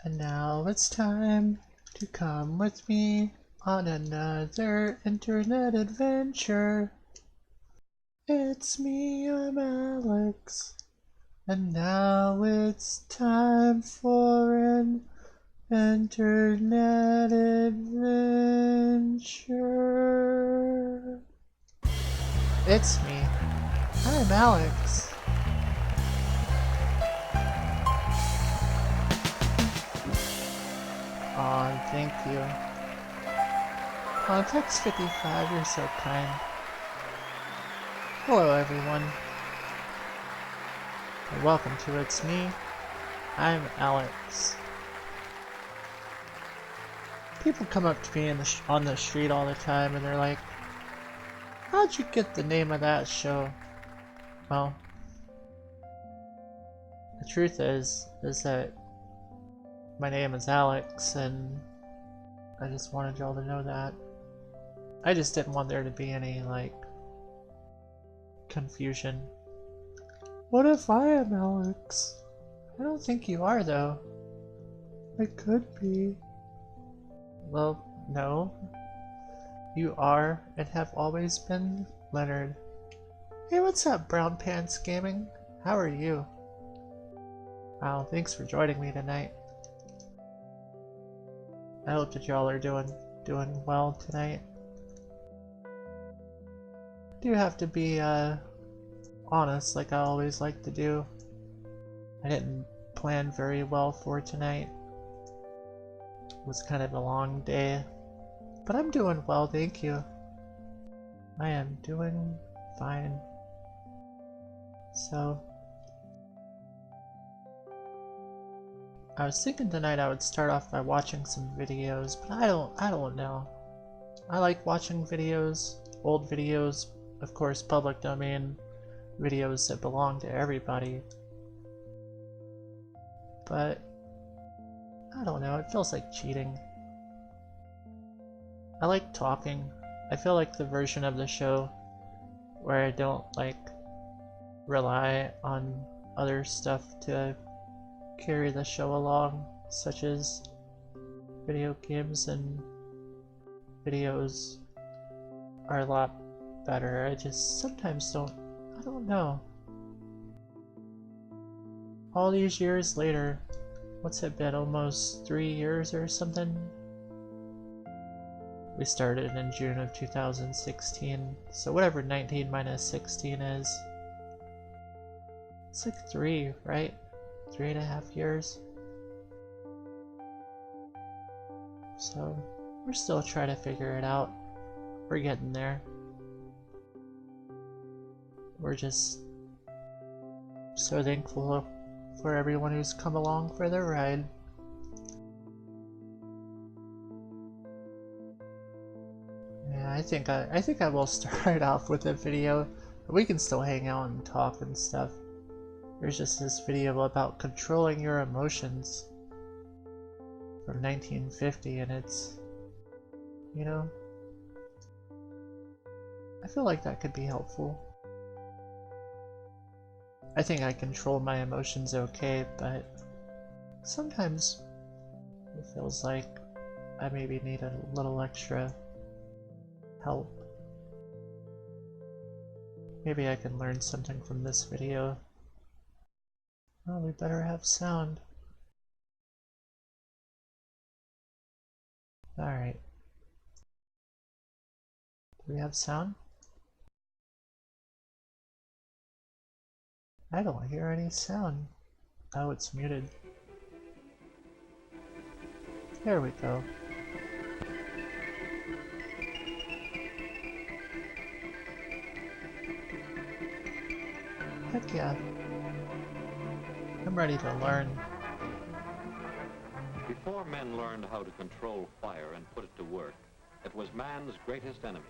And now it's time to come with me on another internet adventure. It's me, I'm Alex. And now it's time for an internet adventure. It's me. I'm Alex. Aw, thank you. Context 55, you're so kind. Hello everyone. And welcome to It's Me. I'm Alex. People come up to me on the street all the time and they're like, how'd you get the name of that show? Well, the truth is that my name is Alex, and I just wanted y'all to know that. I just didn't want there to be any, like, confusion. What if I am Alex? I don't think you are, though. I could be. Well, no. You are, and have always been, Leonard. Hey, what's up, Brown Pants Gaming? How are you? Wow, thanks for joining me tonight. I hope that y'all are doing well tonight. I do have to be honest, like I always like to do. I didn't plan very well for tonight. It was kind of a long day, but I'm doing well, thank you. I am doing fine. So I was thinking tonight I would start off by watching some videos, but I don't know. I like watching videos, old videos, of course public domain videos that belong to everybody. But I don't know, it feels like cheating. I like talking. I feel like the version of the show where I don't like rely on other stuff to carry the show along, such as video games and videos, are a lot better. I just sometimes I don't know. All these years later, what's it been, almost 3 years or something? We started in June of 2016, so whatever 19 minus 16 is, it's like 3, right? 3.5 years. So we're still trying to figure it out. We're getting there. We're just so thankful for everyone who's come along for the ride. Yeah, I think I will start off with a video. We can still hang out and talk and stuff. There's just this video about controlling your emotions from 1950, and it's, you know, I feel like that could be helpful. I think I control my emotions okay, but sometimes it feels like I maybe need a little extra help. Maybe I can learn something from this video. Oh, we better have sound. Alright. Do we have sound? I don't hear any sound. Oh, it's muted. There we go. Heck yeah. I'm ready to learn. Before men learned how to control fire and put it to work, it was man's greatest enemy.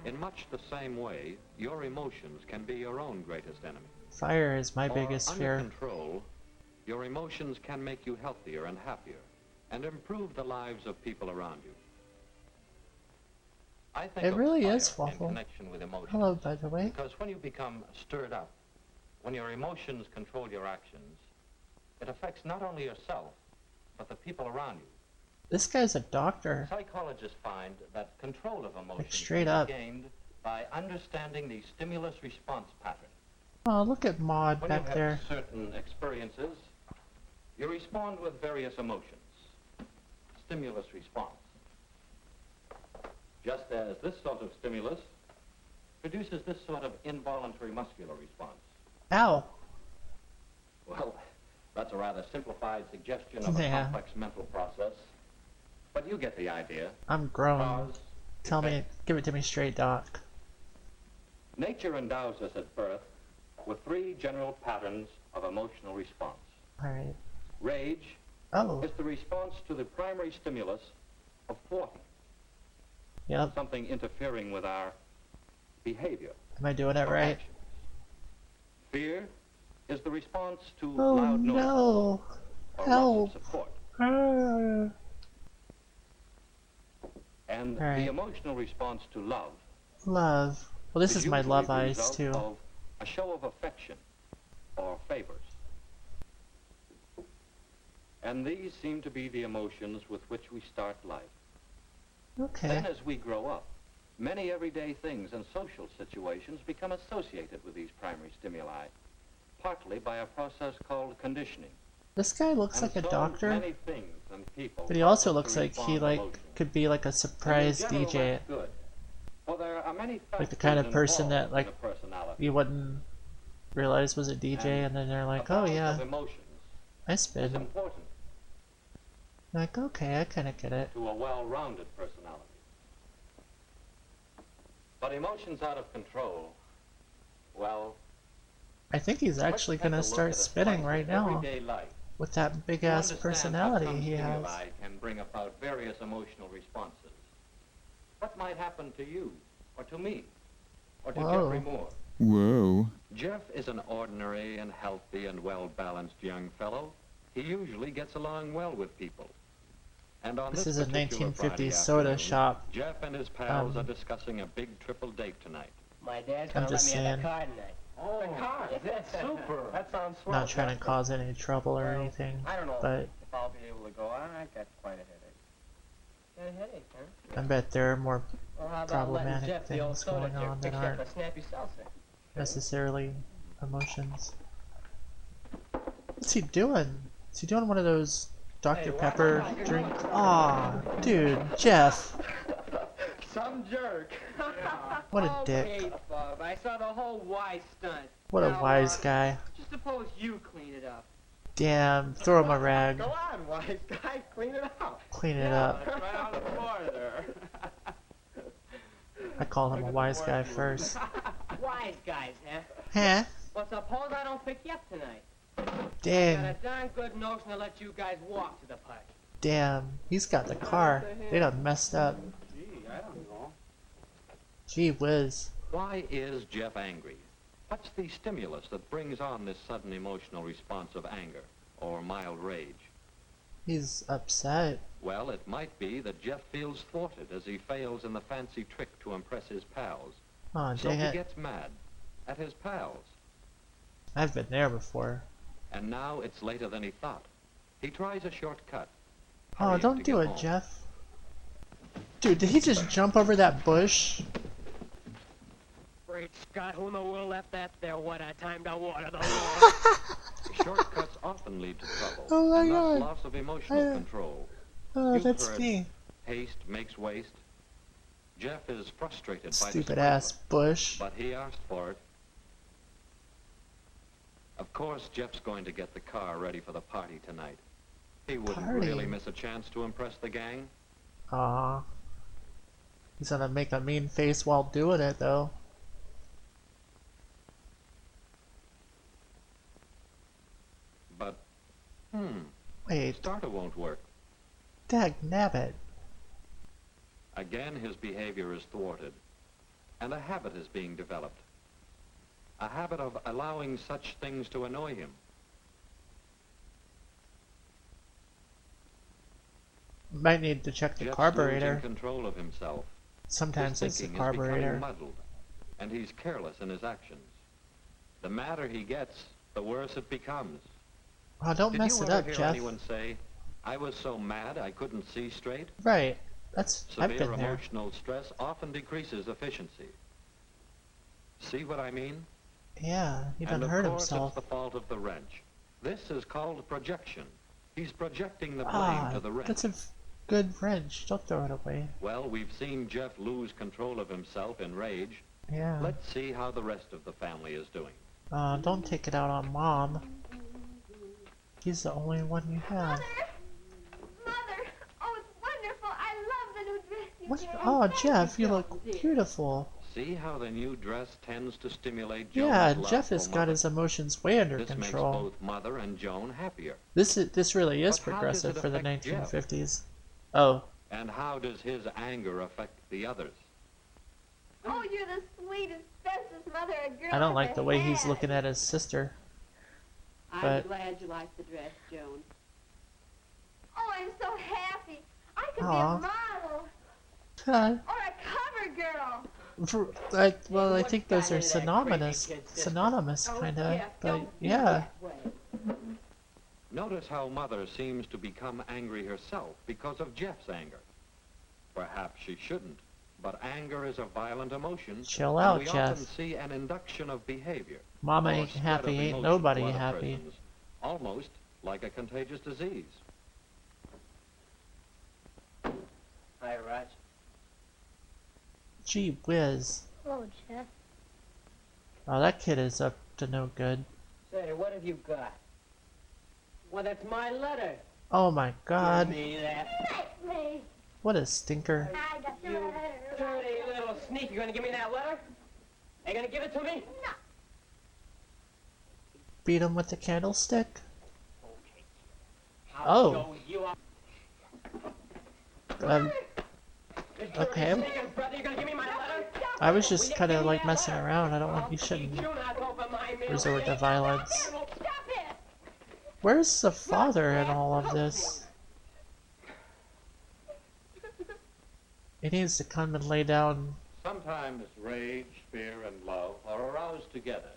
In much the same way, your emotions can be your own greatest enemy. Fire is my biggest fear. Under control, your emotions can make you healthier and happier, and improve the lives of people around you. I think It really is, fire in Waffle. connection with emotions. Hello, by the way. Because when you become stirred up, when your emotions control your actions, it affects not only yourself, but the people around you. This guy's a doctor. Psychologists find that control of emotions Like, straight can up. be gained by understanding the stimulus-response pattern. Oh, look at Maud When you back have there. certain experiences, you respond with various emotions. Stimulus response. Just as this sort of stimulus produces this sort of involuntary muscular response. Ow. Well, that's a rather simplified suggestion of a Yeah. complex mental process. But you get the idea. I'm grown. Cause, Tell me, effect. give it to me straight, Doc. Nature endows us at birth with three general patterns of emotional response. Alright. Rage Oh, is the response to the primary stimulus of thwarting, yep. something interfering with our behavior. Am I doing it or right? actions. Fear is the response to Oh loud noise no. or Help. loss of support. Ah. And All right. the emotional response to love Love. Well, this is my usually love the eyes result too. of a show of affection or favors. And these seem to be the emotions with which we start life. Okay. Then as we grow up, many everyday things and social situations become associated with these primary stimuli, partly by a process called conditioning. This guy looks And like a so doctor, many things and people but he cause also us to looks like he respond emotionally. could be like a And in surprise general, DJ. that's good. Well, there are many Like the factors kind of person involved that, in like, a personality. You wouldn't realize was a DJ, and then they're like, A oh balance yeah, of emotions I is spin. important Like, okay, I kinda get it. to a well-rounded personality. But emotions out of control, well, I think he's actually let's take a gonna look start at a spinning slice right of now everyday life with that big to ass understand how personality some he has. stimuli can bring about various emotional responses. What might happen to you, or to me, or to Whoa. Jeffrey Moore? Whoa. Jeff is an ordinary and healthy and well-balanced young fellow. He usually gets along well with people. And on This this is a particular 1950s Friday soda afternoon, shop. Jeff and his pals Um, are discussing a big triple date tonight. My dad's I'm gonna let just me have saying. the car tonight. Oh, the car? that's super. That sounds swell. Not trying to Jeff. cause any trouble or Well, anything, I don't know but if I'll be able to go. I got quite a headache. Got a headache, huh? I bet there are more Well, how about problematic letting Jeff, the old things soda going jerk, on that fix you up aren't a snappy seltzer? necessarily emotions. What's he doing? Is he doing one of those Dr. Hey, what? Pepper drinks? Aw, dude, Jeff. Some jerk. What a Okay, dick. Bob, I saw the whole wise stunt. What a Now, wise guy. Just suppose you clean it up. Damn, throw him a rag. Go on, wise guy, clean it up. Clean it Yeah, up. that's right on the floor there. I call him a wise guy first. Wise guys, huh? Huh? Well, suppose I don't pick you up tonight. Got a Dang, darn good notion to let you guys walk to the park. damn. He's got the car. They done messed up. Gee, I don't know. Gee whiz. Why is Jeff angry? What's the stimulus that brings on this sudden emotional response of anger or mild rage? He's upset. Well, it might be that Jeff feels thwarted as he fails in the fancy trick to impress his pals. Oh, So dang he it. gets mad at his pals. I've been there before. And now it's later than he thought. He tries a shortcut. Oh, hurrying don't to do get it, home. Jeff. Dude, did he just jump over that bush? Great Scott, who in the world left that there? What a time to water the lawn. Shortcuts often lead to trouble, Oh my and thus God. loss of emotional I- control. Oh, You've that's heard me. Haste makes waste. Jeff is frustrated by the Stupid sprinkler, ass bush. but he asked for it. Of course, Jeff's going to get the car ready for the party tonight. He wouldn't Party? really miss a chance to impress the gang. Aw. He's gonna make a mean face while doing it, though. But, Wait, starter won't work. dag nabbit. Again, his behavior is thwarted, and a habit is being developed. A habit of allowing such things to annoy him. Might need to check the Jeff's carburetor. losing control of himself. Sometimes His it's the thinking is becoming carburetor. muddled, and he's careless in his actions. The madder he gets, the worse it becomes. Oh, don't Did mess you it ever up, hear Jeff. anyone say, "I was so mad I couldn't see straight"? Right. I've Severe been there. emotional stress often decreases efficiency. See what I mean? Yeah, he done And of hurt course, himself. it's the fault of the wrench. This is called projection. He's projecting the blame Ah, to the wrench. that's a good wrench. Don't throw it away. Well, we've seen Jeff lose control of himself in rage. Yeah. Let's see how the rest of the family is doing. Don't take it out on Mom. He's the only one you have. Mother! Oh, it's wonderful! I love the new dress you What? gave. Oh, Jeff, you look beautiful. See how the new dress tends to stimulate Joan's Yeah, love Jeff for has got Mother. his emotions way under This control. makes both Mother and Joan happier. This really is But how progressive does it for the affect Jeff? 1950s. Oh, And how does his anger affect the others? Oh, you're the sweetest, bestest mother a girl I don't ever like the way he's had. looking at his sister. I'm But- glad you like the dress, Joan. Oh, I'm so happy. I could Aw. be a model Huh. or a cover girl. Well, I What's think those got are into that synonymous, crazy kid's sister? synonymous Oh, kinda. Jeff, But don't be yeah, that way. Notice how Mother seems to become angry herself because of Jeff's anger. Perhaps she shouldn't, but anger is a violent emotion. Chill and out, we Jeff. often see an induction of behavior. Mama or ain't spread happy, of ain't emotion nobody to other happy. persons, almost like a contagious disease. Hi, Raj. Gee whiz. Oh, Jeff. Oh, that kid is up to no good. Say, what have you got? Well, that's my letter. Oh my god, Give me that. Let me. what a stinker. I got your You letter. dirty little sneak. You're gonna give me that letter? Are you gonna give it to me? Beat him with the candlestick? Okay. Oh. I'll show you up. Um, You dirty Okay. sneaking brother, you're gonna give me my letter? I was just kinda like messing around. I don't want, you I'll shouldn't teach you not to open my mail. resort to violence. Stop it! Where's the father in all of this? He needs to come and lay down. Sometimes rage, fear, and love are aroused together.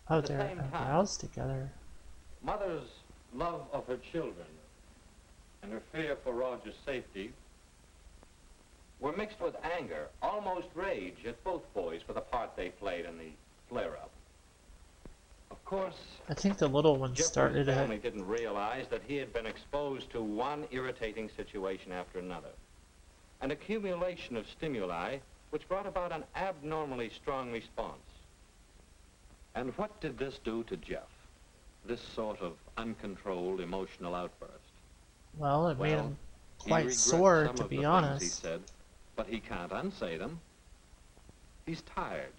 Oh, At the they're same time. aroused together. Mother's love of her children and her fear for Roger's safety were mixed with anger, almost rage, at both boys for the part they played in the flare-up. Of course, I think the little one Jeff and started his family it. didn't realize that he had been exposed to one irritating situation after another. An accumulation of stimuli which brought about an abnormally strong response. And what did this do to Jeff? This sort of uncontrolled emotional outburst. Well, it made Well, him He quite regrets sore, some to of be the things honest. he said, but he can't unsay them. He's tired.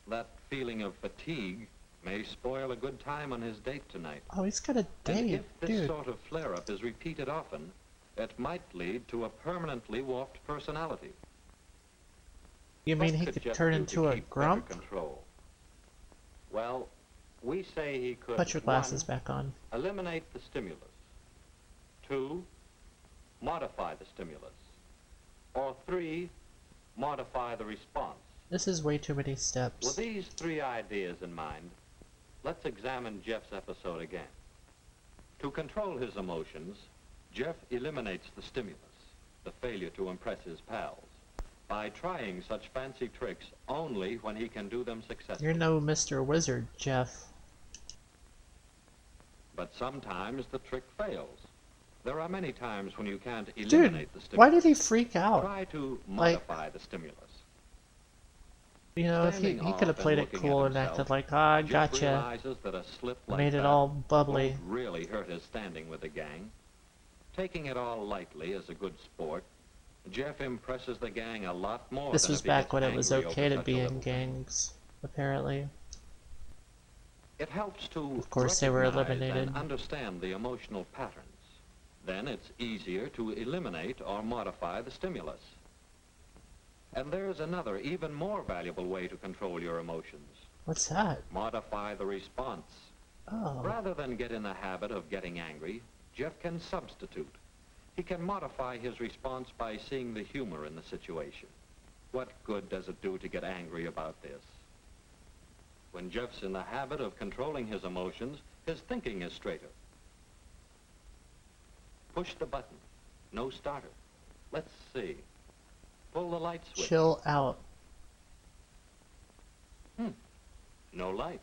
That feeling of fatigue may spoil a good time on his date tonight. Oh, he's got a And date, if this dude. sort of flare-up is repeated often, it might lead to a permanently warped personality. You mean What he could could Jeff turn do into to a keep better grump? control? Well, we say he could, Put your glasses 1, back on. eliminate the stimulus. 2, modify the stimulus. Or 3, modify the response. This is way too many With steps. these 3 ideas in mind, let's examine Jeff's episode again. To control his emotions, Jeff eliminates the stimulus, the failure to impress his pals, by trying such fancy tricks only when he can do them successfully. You're no Mr. Wizard, Jeff. But sometimes the trick fails. There are many times when you can't Dude, eliminate the stimulus. why did he freak out? Try to Like- modify the stimulus. You know, if he Standing could have off played and it looking cool at and himself, acted like, ah, I Jeff gotcha. realizes that a slip like Made it that all bubbly. won't really hurt his standing with the gang. Taking it all lightly as a good sport, Jeff impresses the gang a lot more This than was if he back gets when it was angry okay over to such be a in little thing. gangs, apparently. It helps to Of course they were recognize eliminated. and understand the emotional patterns. Then it's easier to eliminate or modify the stimulus. And there's another, even more valuable way to control your emotions. What's that? Modify the response. Oh, Rather than get in the habit of getting angry, Jeff can substitute. He can modify his response by seeing the humor in the situation. What good does it do to get angry about this? When Jeff's in the habit of controlling his emotions, His thinking is straighter. Push the button. No starter. Let's see. Pull the light switch. Chill out. No light.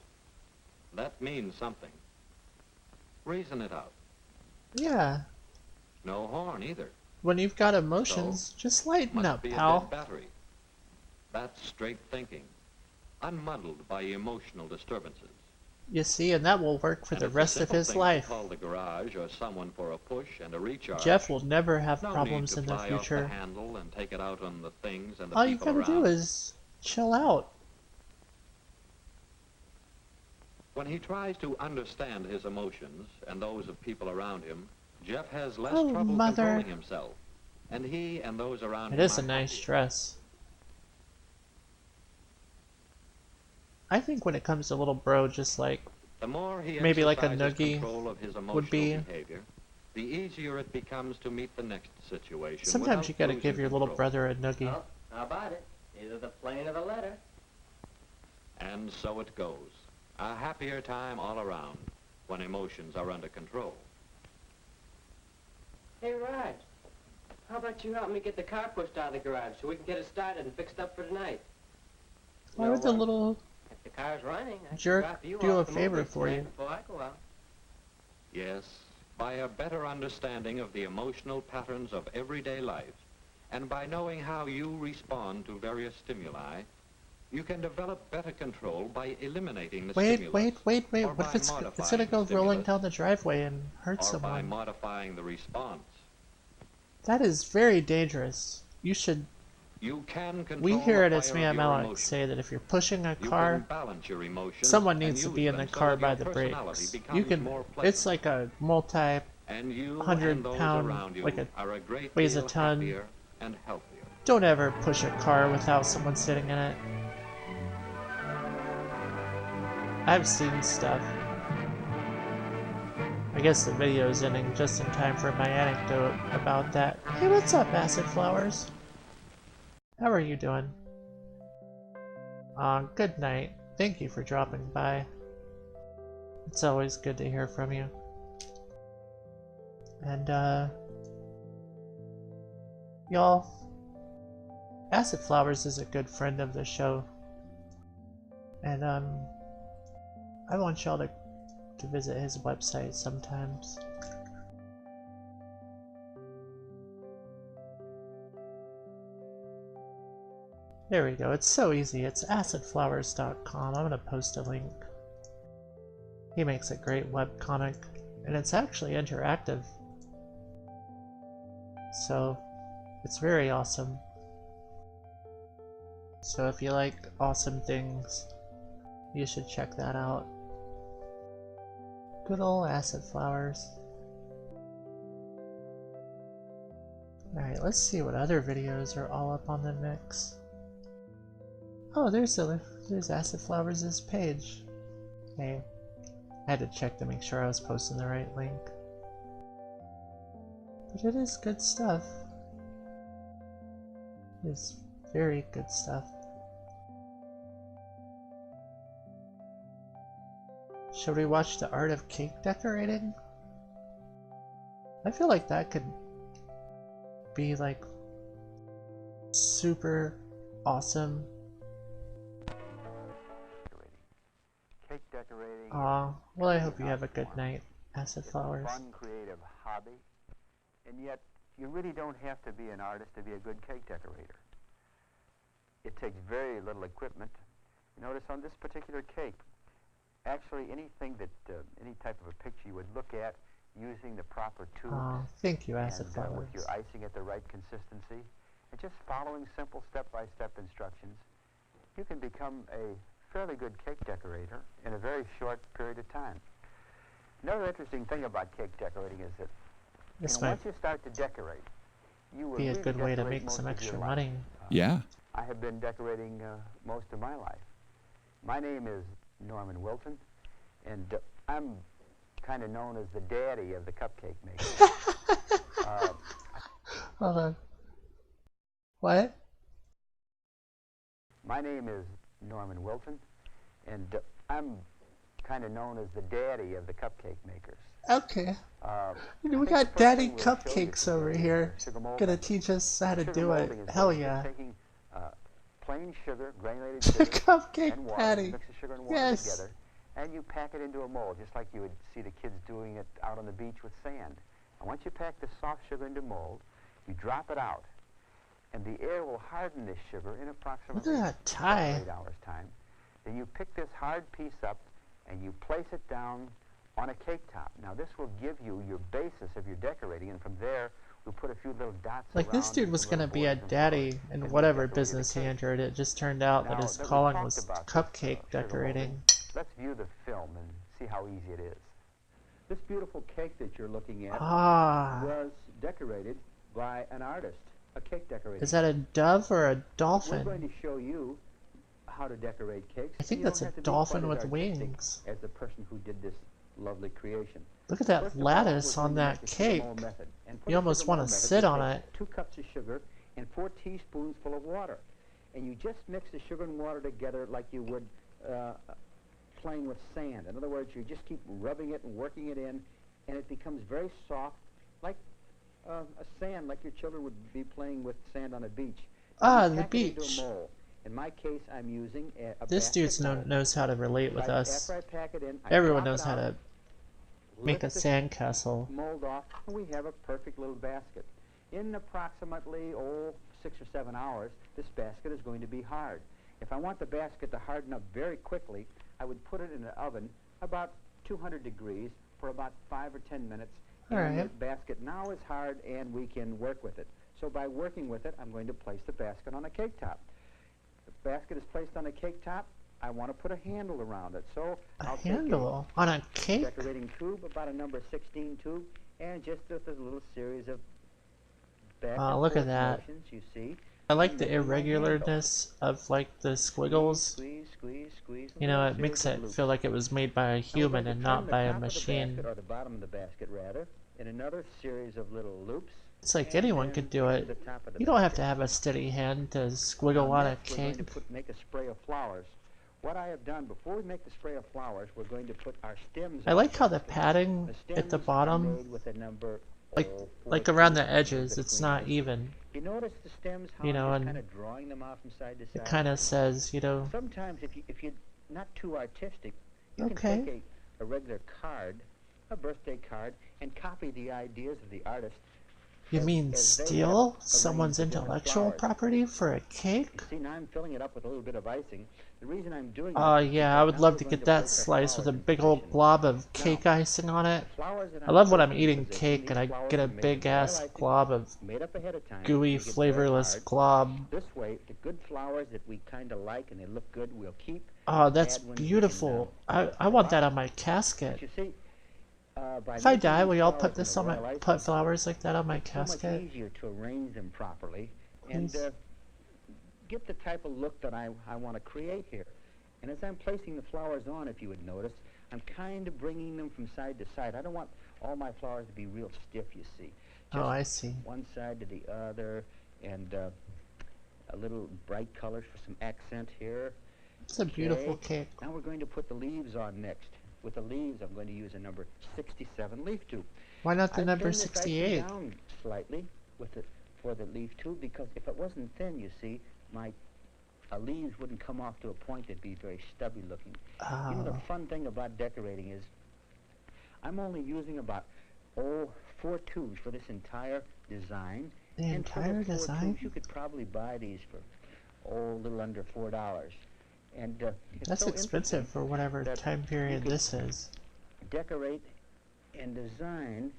That means something. Reason it out. Yeah. No horn either. When you've got emotions, just lighten Must up, be a pal. dead battery. That's straight thinking, unmuddled by emotional disturbances. You see, and that will work for And the it's a rest of simple his thing to life. call the garage or someone for a push and a recharge. Jeff will never have No problems need to in the fly off the future. handle and take it out on the things and the All you people gotta around. do is chill out. When he tries to understand his emotions and those of people around him, Jeff has less Oh, trouble mother. controlling himself. And he and those around It him is a are nice happier. dress. I think when it comes to little bro, just like The more he maybe like a exercises noogie control of his emotional would be. behavior, the easier it becomes to meet the next situation. Sometimes you without gotta losing give your little control. brother a noogie. Well, how about it? Either the plane or the letter. And so it goes. A happier time all around when emotions are under control. Hey, Raj. How about you help me get the car pushed out of the garage so we can get it started and fixed up for tonight? Why You know would the what? little If the car's running, I can jerk drop you do off a the favor motor for you? before I go out. Yes, by a better understanding of the emotional patterns of everyday life, and by knowing how you respond to various stimuli, you can develop better control by eliminating the wait, stimulus. wait. or What by if it's gonna modifying go the rolling stimulus, down the driveway and hurt or by someone? modifying the response. That is very dangerous. You should. You can control We hear the it as fire me of and your Alex emotions. say that if you're pushing a You car, can balance your emotions someone and needs to use be in them the so car that by your the personality brakes. becomes You can. more It's pleasant. like a multi. And you 100 and those pound, around you like a- are a great weighs a deal ton. happier and healthier. Don't ever push a car without someone sitting in it. I've seen stuff. I guess the video is ending just in time for my anecdote about that. Hey, what's up, Acid Flowers? How are you doing? Good night. Thank you for dropping by. It's always good to hear from you. And, y'all, Acid Flowers is a good friend of the show. And, I want y'all to visit his website sometimes. There we go. It's so easy. It's acidflowers.com. I'm gonna post a link. He makes a great webcomic, and it's actually interactive. So, it's very awesome. So if you like awesome things, you should check that out. Good old Acid Flowers. Alright, let's see what other videos are all up on the mix. Oh, there's Acid Flowers' page. Hey, I had to check to make sure I was posting the right link. But it is good stuff. It's very good stuff. Should we watch The Art of Cake Decorating? I feel like that could be like super awesome. Cake decorating. Well, I hope you have a good night, Acid Flowers. Fun, creative hobby, and yet you really don't have to be an artist to be a good cake decorator. It takes very little equipment. Notice on this particular cake, actually anything that, any type of a picture you would look at using the proper tubes. Thank you, Acid and, Flowers. with your icing at the right consistency, and just following simple step-by-step instructions, you can become a fairly good cake decorator in a very short period of time. Another interesting thing about cake decorating is that This once might you start to decorate, you will be a really good way to decorate make some most of your extra life. money. Yeah. I have been decorating most of my life. My name is Norman Wilton, and I'm kind of known as the daddy of the cupcake making. Hold on. What? My name is Norman Wilton, and I'm kind of known as the daddy of the cupcake makers. Okay. I We think the got first Daddy thing we'll show you Cupcakes today over is the here. sugar mold Gonna method. teach us how to Sugar do it. molding is Hell basically yeah. taking plain sugar, granulated sugar, Cupcake and water. patty. You mix the sugar and water Yes. together, and you pack it into a mold, just like you would see the kids doing it out on the beach with sand. And once you pack the soft sugar into mold, you drop it out, and the air will harden this sugar in approximately Look at that tie. 8 hours time. Then you pick this hard piece up, and you place it down on a cake top. Now this will give you your basis of your decorating, and from there we'll put a few little dots Like this around dude and was some gonna little be a borders and daddy flowers, in and whatever we'll decorate business the he cake. entered. It just turned out that Now his that we calling talked was about this, cupcake sugar molding, decorating. let's view the film and see how easy it is. This beautiful cake that you're looking at Ah. was decorated by an artist, a cake decorator. Is that a dove or a We're dolphin? going to show you how to decorate cakes. I think You that's don't a have to be dolphin quite as with artistic wings. as the person who did this lovely creation. Look at that First of all, lattice we're on going to that make the sugar cake. mold method. And for You the almost sugar want to mold method, sit you on take it. 2 cups of sugar and 4 teaspoons full of water. And you just mix the sugar and water together like you would playing with sand. In other words, you just keep rubbing it and working it in, and it becomes very soft, like a sand, like your children would be playing with sand on a beach. Ah, And you the pack it into beach. a mold. In my case, I'm using a This basket dude mold. knows how to relate with Right us. after I pack it in, I Everyone drop knows it how out, to make a lift the sandcastle. mold off, and we have a perfect little basket. In approximately 6 or 7 hours, this basket is going to be hard. If I want the basket to harden up very quickly, I would put it in an oven about 200 degrees for about 5 or 10 minutes. All And right. the basket now is hard, and we can work with it. So by working with it, I'm going to place the basket on a cake top. The basket is placed on a cake top. I want to put a handle around it. So A I'll take handle on a a cake? decorating tube, about a number 16 tube, and just with a little series of back Wow, and look at forth that. motions, you see. I like I'm the making my handle. irregularness of like the squiggles. Squeeze, squeeze, squeeze. You know, it makes it feel like it was made by a Now we're human going to and turn not the by a top of the machine. basket, or the bottom of the basket, rather, in another series of little loops. It's like and anyone then could do into it. the top of the You don't have basket. to have a steady hand to Now squiggle on a next, we're going to cake. make a spray of flowers. What I have done, before we make the spray of flowers, we're going to put our stems I on like how the basket. padding The at the stems are bottom, made with a number, like 14 around the in edges, it's between not them. even. You notice the stems, how You know, I'm and just kind of drawing them out from side to It side? kind of says, you know, Sometimes, if you're not too artistic, you Okay. can take a regular card, a birthday card, and copy the ideas of the artist. you as- mean as they have steal arranged someone's the different intellectual flowers. property for a cake? You see, now I'm filling it up with a little bit of icing. The reason I'm doing Oh this is yeah, I because would now love we're to going get that place our slice with a flowers in big old position. glob of Now, cake icing on it. the flowers that I I'm love when I'm placing in eating position, cake these and I flowers get a are made with big ass dry icing, glob of made up ahead of time. gooey, They get very flavorless hard. glob. This way, the good flowers that we kind of like and they look good, we'll keep. Oh, that's Bad ones we can, beautiful. I want that on my casket. But you see, by If I making die, these will y'all flowers put in this the on my royal icing, put flowers like that on my it's so much casket? easier to arrange them properly and Please. get the type of look that I want to create here. And as I'm placing the flowers on, if you would notice, I'm kind of bringing them from side to side. I don't want all my flowers to be real stiff, you see. Oh, I see. One side to the other, and a little bright colors for some accent here. It's a beautiful Okay. cake. Now we're going to put the leaves on next. With the leaves, I'm going to use a number 67 leaf tube. Why not the I number turned this icing 68? down slightly with it for the leaf tube, because if it wasn't thin, you see, my leaves wouldn't come off to a point. They'd be very stubby looking. You know, the Oh, fun thing about decorating is I'm only using about 4 tubes for this entire design. the And for the entire 4 design? tubes, you could probably buy these for a little under $4. And it's That's so expensive interesting for whatever that time you period could this is. decorate and design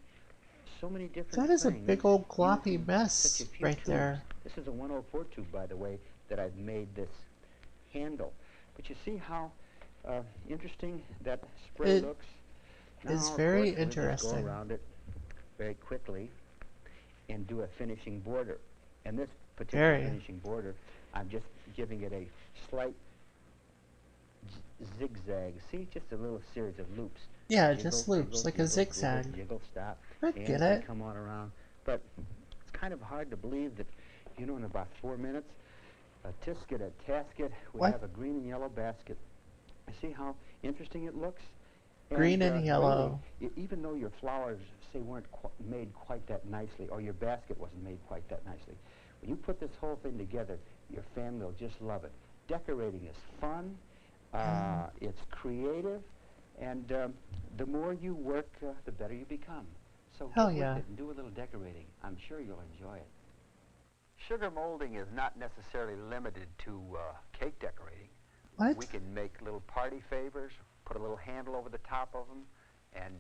so many different That is a things big old gloppy using mess such a few right tubes. there. This is a 104 tube, by the way, that I've made this handle. But you see how interesting that spray It looks? is Now, of very course, we'll just interesting. go around it very quickly and do a finishing border. And this particular Very. finishing border, I'm just giving it a slight zigzag. See, just a little series of loops. Yeah, Jiggle, just loops, jiggle, like a jiggle, zigzag. Jiggle, jiggle, stop. I and get we it. come on around. But it's kind of hard to believe that, you know, in about 4 minutes, a tisket, a tasket, we What? have a green and yellow basket See how interesting it looks? Green and yellow. Really, even though your flowers, say, weren't made quite that nicely, or your basket wasn't made quite that nicely, when you put this whole thing together, your family will just love it. Decorating is fun, it's creative, and the more you work, the better you become. So Hell get yeah. with it and do a little decorating. I'm sure you'll enjoy it. Sugar molding is not necessarily limited to cake decorating. What? We can make little party favors, put a little handle over the top of them, and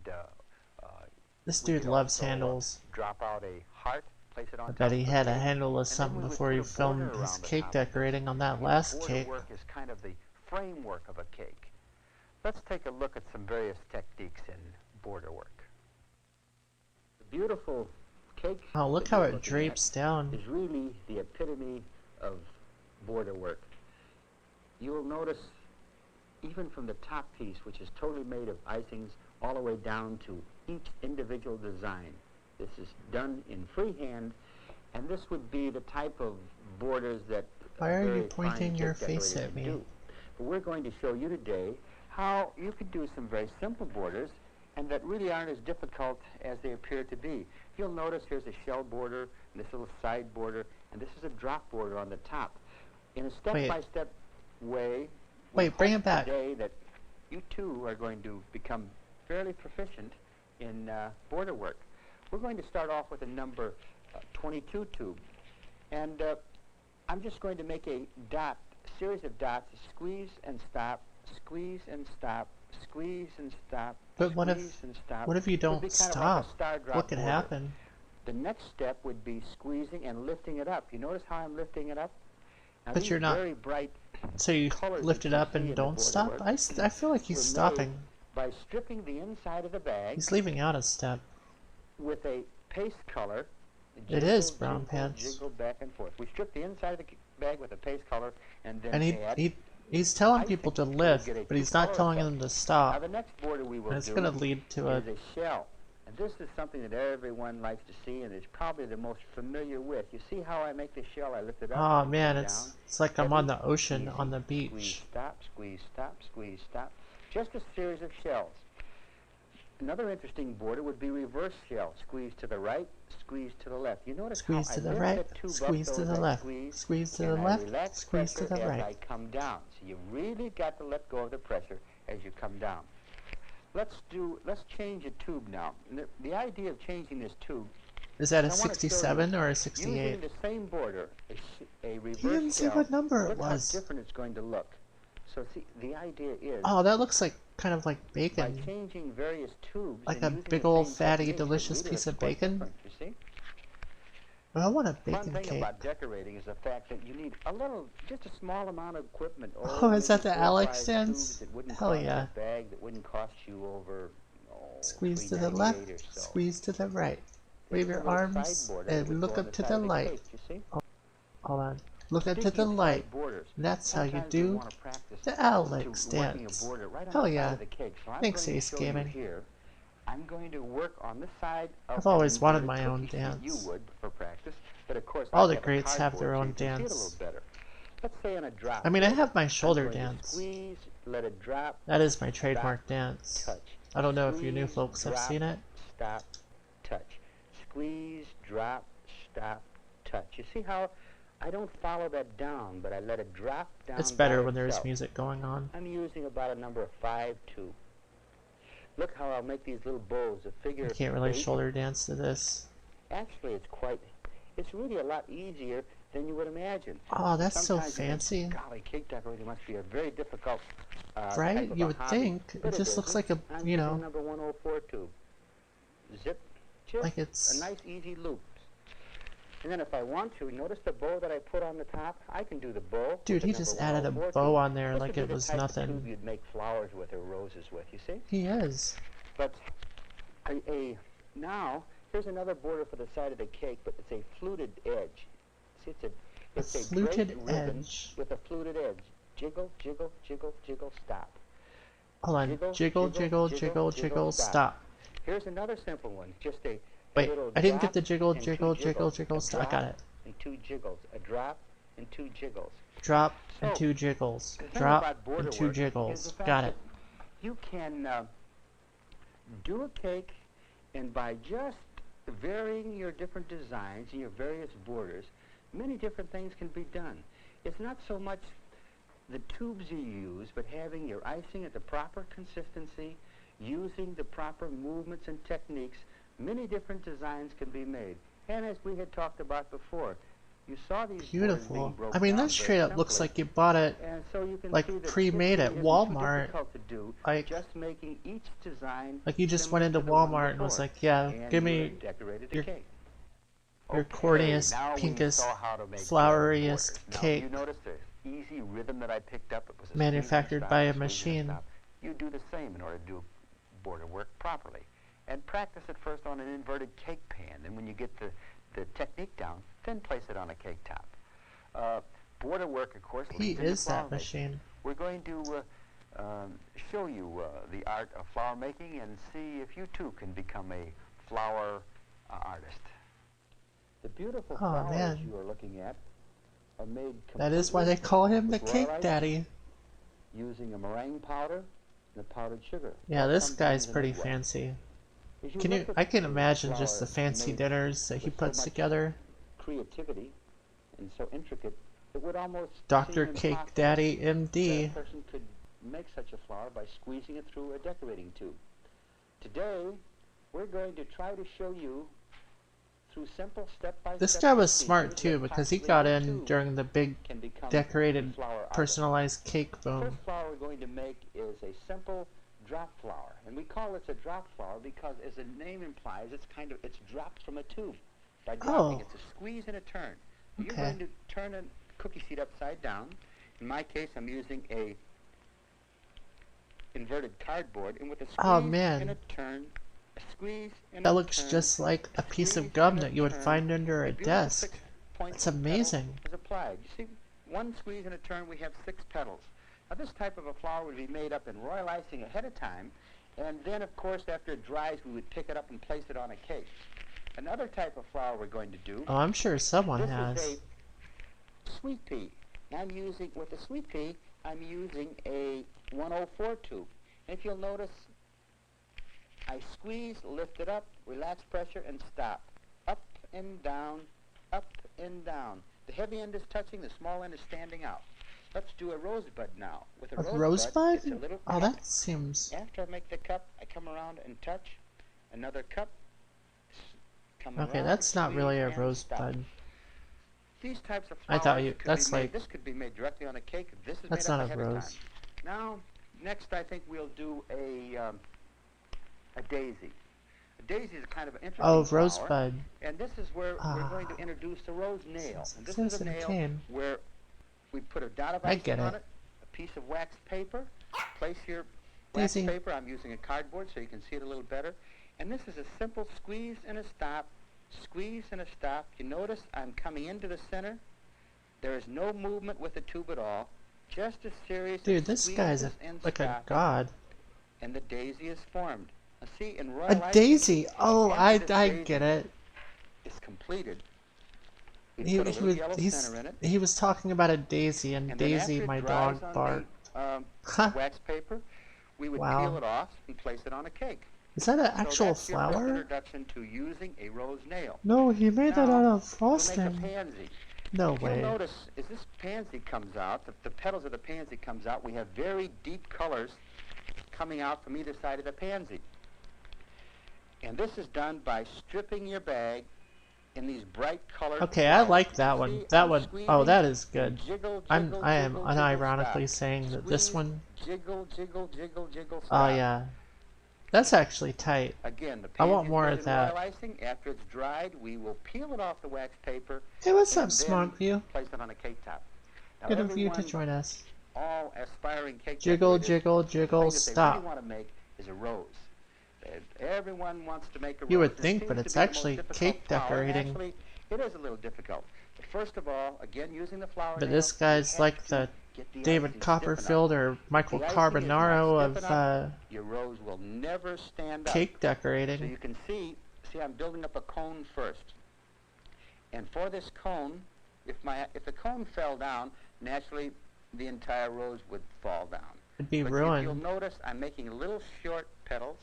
This we dude could loves also, handles. Drop out a heart, place it on I top bet of he the had a cake, handleless and then something we would before put he a filmed border his around the cake top of it. decorating on that The last border cake. work is kind of the framework of a cake. Let's take a look at some various techniques in border work. The beautiful cake Oh, look that how you're it looking drapes at down. is really the epitome of border work. You will notice, even from the top piece, which is totally made of icings, all the way down to each individual design. This is done in freehand, and this would be the type of borders that Why are you very fine pointing cake your face decorators at me? do. But we're going to show you today how you could do some very simple borders and that really aren't as difficult as they appear to be. You'll notice here's a shell border, and this little side border, and this is a drop border on the top. In a step-by-step way, we Wait, bring hope it back. today that you too are going to become fairly proficient in border work. We're going to start off with a number 22 tube, and I'm just going to make a series of dots, squeeze and stop, squeeze and stop, squeeze and stop, But what squeeze if and stop. what if you It would don't be kind of stop? like a star drop What could border. happen? The next step would be squeezing and lifting it up. You notice how I'm lifting it up? Now, But these you're not- very bright So you colors lift that it you up see in and the don't border stop? work I feel like he's were stopping. made by stripping the inside of the bag He's leaving out a step. with a paste color. It is brown jiggle, pants. Jiggle back and forth. We strip the inside of the bag with a paste color and then And add. he's telling I people think to you will lift, get a but he's not two-color telling effect. them to Now stop. the next border we will And it's do gonna lead to is a shell. And this is something that everyone likes to see and is probably the most familiar with. You see how I make the shell? I lift it up. Oh and man, come it's down. like I'm on the ocean Easy. on the Squeeze, beach. stop, squeeze, stop, squeeze, stop. Just a series of shells. Another interesting border would be reverse shell. Squeeze to the right, squeeze to the left. You notice Squeeze how to I the lift right, the tube up squeeze to so the as I left, squeeze, squeeze to and the I left, relax squeeze to pressure the as right. I come down. So you really got to let go of the pressure as you come down. Let's change a tube now. And the idea of changing this tube, Is that I a wanna show you, 67 or a using 68? the same border, a reverse He didn't say shell, what number it look was. how different it's going to look. So see, the idea is Oh, that looks like kind of like by bacon. changing various tubes Like and a using big the ol' same fatty, techniques, it delicious really piece looks of quite bacon. different, you see? I want a One bacon thing cake. about decorating is the fact that you need just a small amount of equipment. Oh, is that maybe the 4 or Alex 5 dance? tubes that wouldn't Hell cost yeah. a bag that wouldn't cost you over Squeeze to the $3.98 left, or so. squeeze to the right. This Wave is a your little arms sideboard that and would look go on up the to side the of light. cake, you see? Hold on. Look up to Speaking the of light. side borders, That's how you sometimes you do wanna practice the to Alex working a dance. border right on Hell the side yeah. of the cake. So I'm Thanks, going to Ace show you Gaming. here. I'm going to work on the side of I've always the wanted inverted my own cookie sheet dance. You would for practice, but of course All I the have a greats have their cardboard own so you can see it a dance. little better. Let's say on a drop. I mean, I have my I'm shoulder going to dance. Squeeze, let it drop, That is my trademark stop, dance. touch. I don't know if you new Squeeze, folks have drop, seen it. Stop, touch. Squeeze, drop, stop, touch. You see how I don't follow that down, but I let it drop down. It's better by when there's itself. music going on. I'm using about a number of 5-2. Look how I'll make these little bows, a figure I can't really 8. shoulder dance to this. Actually, it's really a lot easier than you would imagine. Oh, that's so Sometimes you think, fancy. golly, cake decorating must be a very difficult Right? type of You a would hobby. think. But It just looks isn't. like a, I'm you using know, number 104 tube. Zip, just like it's... a nice easy loop. And then if I want to, notice the bow that I put on the top? I can do the bow. Dude, with he the just number added a 104 bow tube. on there This like would be it the was type of nothing. tube you'd make flowers with or roses with, you see? He is. But now, here's another border for the side of the cake, but it's a fluted edge. See, it's a fluted draped ribbon edge. with a fluted edge. Jiggle, jiggle, jiggle, jiggle, stop. Hold on. Jiggle, Jiggle, jiggle, jiggle, jiggle, jiggle, jiggle, jiggle, stop. stop. Here's another simple one. Just a Wait, little I didn't drop get the jiggle, and 2 jiggle, jiggle, jiggles. jiggle, A stop. I got drop it. and 2 jiggles. A drop and 2 jiggles. Drop and So, 2 jiggles. The thing Drop about border and 2 work is jiggles. the fact Got that it. You can do a cake, and by just varying your different designs and your various borders, many different things can be done. It's not so much the tubes you use, but having your icing at the proper consistency, using the proper movements and techniques. Many different designs can be made. And as we had talked about before, you saw these boards being Beautiful. broken I mean, down that very straight up looks simply. like you bought it And so you can like see that pre-made it at really isn't too Walmart. difficult to do, Like- just making each design Like you just similar went into to the one Walmart and was before. like, yeah, And give you me have decorated the your- cake. your corniest, now we pinkest, saw how to make floweriest borders. Now, cake you notice the easy rhythm that I picked up? It was a manufactured squeeze and by a stop, squeeze and machine. stop. You do the same in order to do border work properly. And practice it first on an inverted cake pan. Then when you get the technique down, then place it on a cake top. Border work, of course, He leads into is flower that making. machine. We're going to show you the art of flower making and see if you too can become a flower artist. The beautiful Oh, flowers man. you are looking at are made That is why they call him the with raw Cake rice, Daddy. using a meringue powder and a powdered sugar. Yeah, or this sometimes guy's an pretty egg white. fancy. As Can you? look at I can the imagine just the flower fancy made dinners that he with so puts much together. creativity and so intricate, it would almost Dr. seem Cake impossible Daddy, that a MD. person could make such a flower by squeezing it through a decorating tube. Today, we're going to try to show you through simple step-by-step This guy was procedures smart that too because he possibly got you in too during the big can become decorated a flower artist. personalized cake The boom. first flower we're going to make is a simple drop flower, and we call this a drop flower because, as the name implies, it's dropped from a tube. By dropping, Oh. it's a squeeze and a turn. You're Okay. going to turn a cookie sheet upside down. In my case, I'm using a inverted cardboard, and with a squeeze Oh, man. and a turn, a squeeze and That a looks turn, just like a piece squeeze of gum and a that you would turn, find under a beautiful desk. 6 points That's of petal amazing. is applied. You see, one squeeze and a turn, we have 6 petals. Now, this type of a flower would be made up in royal icing ahead of time, and then, of course, after it dries, we would pick it up and place it on a cake. Another type of flower we're going to do, Oh, I'm sure someone this has. is a sweet pea. I'm using, with the sweet pea, I'm using a 104 tube. And if you'll notice, I squeeze, lift it up, relax pressure, and stop. Up and down, up and down. The heavy end is touching, the small end is standing out. Let's do a rosebud now. With a A rosebud, it's a rosebud? little Oh, cup. that seems. After I make the cup, I come around and touch. Another cup. Come Okay, around, that's not really a squeeze, and stop. rosebud. These types of I flowers thought you- could that's be made, like- this could be made directly on a cake. This is That's made up not a ahead of rose. time. Now, next I think we'll do a daisy. A daisy is a kind of an interesting Oh, flower, rosebud. and this is where we're going to Ah. introduce the rose nail. And this is a Citizen nail Kane. where we put a dot of I icing get on it. it, a piece of wax paper, place your wax Daisy. paper. I'm using a cardboard so you can see it a little better. And this is a simple squeeze and a stop, squeeze and a stop. You notice I'm coming into the center. There is no movement with the tube at all. Just a series Dude, of this guy's squeezes and like a stops, god. and the daisy is formed. Now see, in royal A icing, daisy! Oh, I after this I daisy get it. is completed, we He, put a he little was yellow he's, center in it, he was talking about a daisy, and and then Daisy, after it my dries dog, on barked. the Ha! wax paper, we would Wow. peel it off and place it on a cake. Is that an So actual that's your first flower? introduction to using a rose nail. No, he made that Now, out of We'll make a frosting. pansy. No If you'll way. notice, as this pansy comes out, the petals of the pansy comes out, we have very deep colors coming out from either side of the pansy. And this is done by stripping your bag in these bright colors. Okay, I like that one. See, That I'm one. squeezing, Oh, that is good. jiggle, I am jiggle, jiggle, unironically stop. saying that this Squeeze, one. Jiggle, jiggle, jiggle, jiggle, Oh stop. yeah, that's actually tight. Again, the I want pansy's more made of in that. royal icing. After it's dried, we will peel it off the wax paper Hey, what's and up, Smart then View? place it on a cake top. Now, Good of you to everyone, join us. all aspiring cake Jiggle, decorators, jiggle, the jiggle, thing that they stop. really want to make is a rose. Everyone wants to make a You rose. would It think, seems but to it's be the most actually difficult cake flower. decorating. Actually, it is a little difficult. But first of all, again, using the flower But nail, this you guy's have like to the get the David icing stiff enough. Copperfield or Michael The icing is not Carbonaro stiff of enough, your rose will never stand up. cake So decorating. you can see I'm building up a cone first. And for this cone, if the cone fell down, naturally the entire rose would fall down. It'd be But if ruined. you'll notice, I'm making little short petals.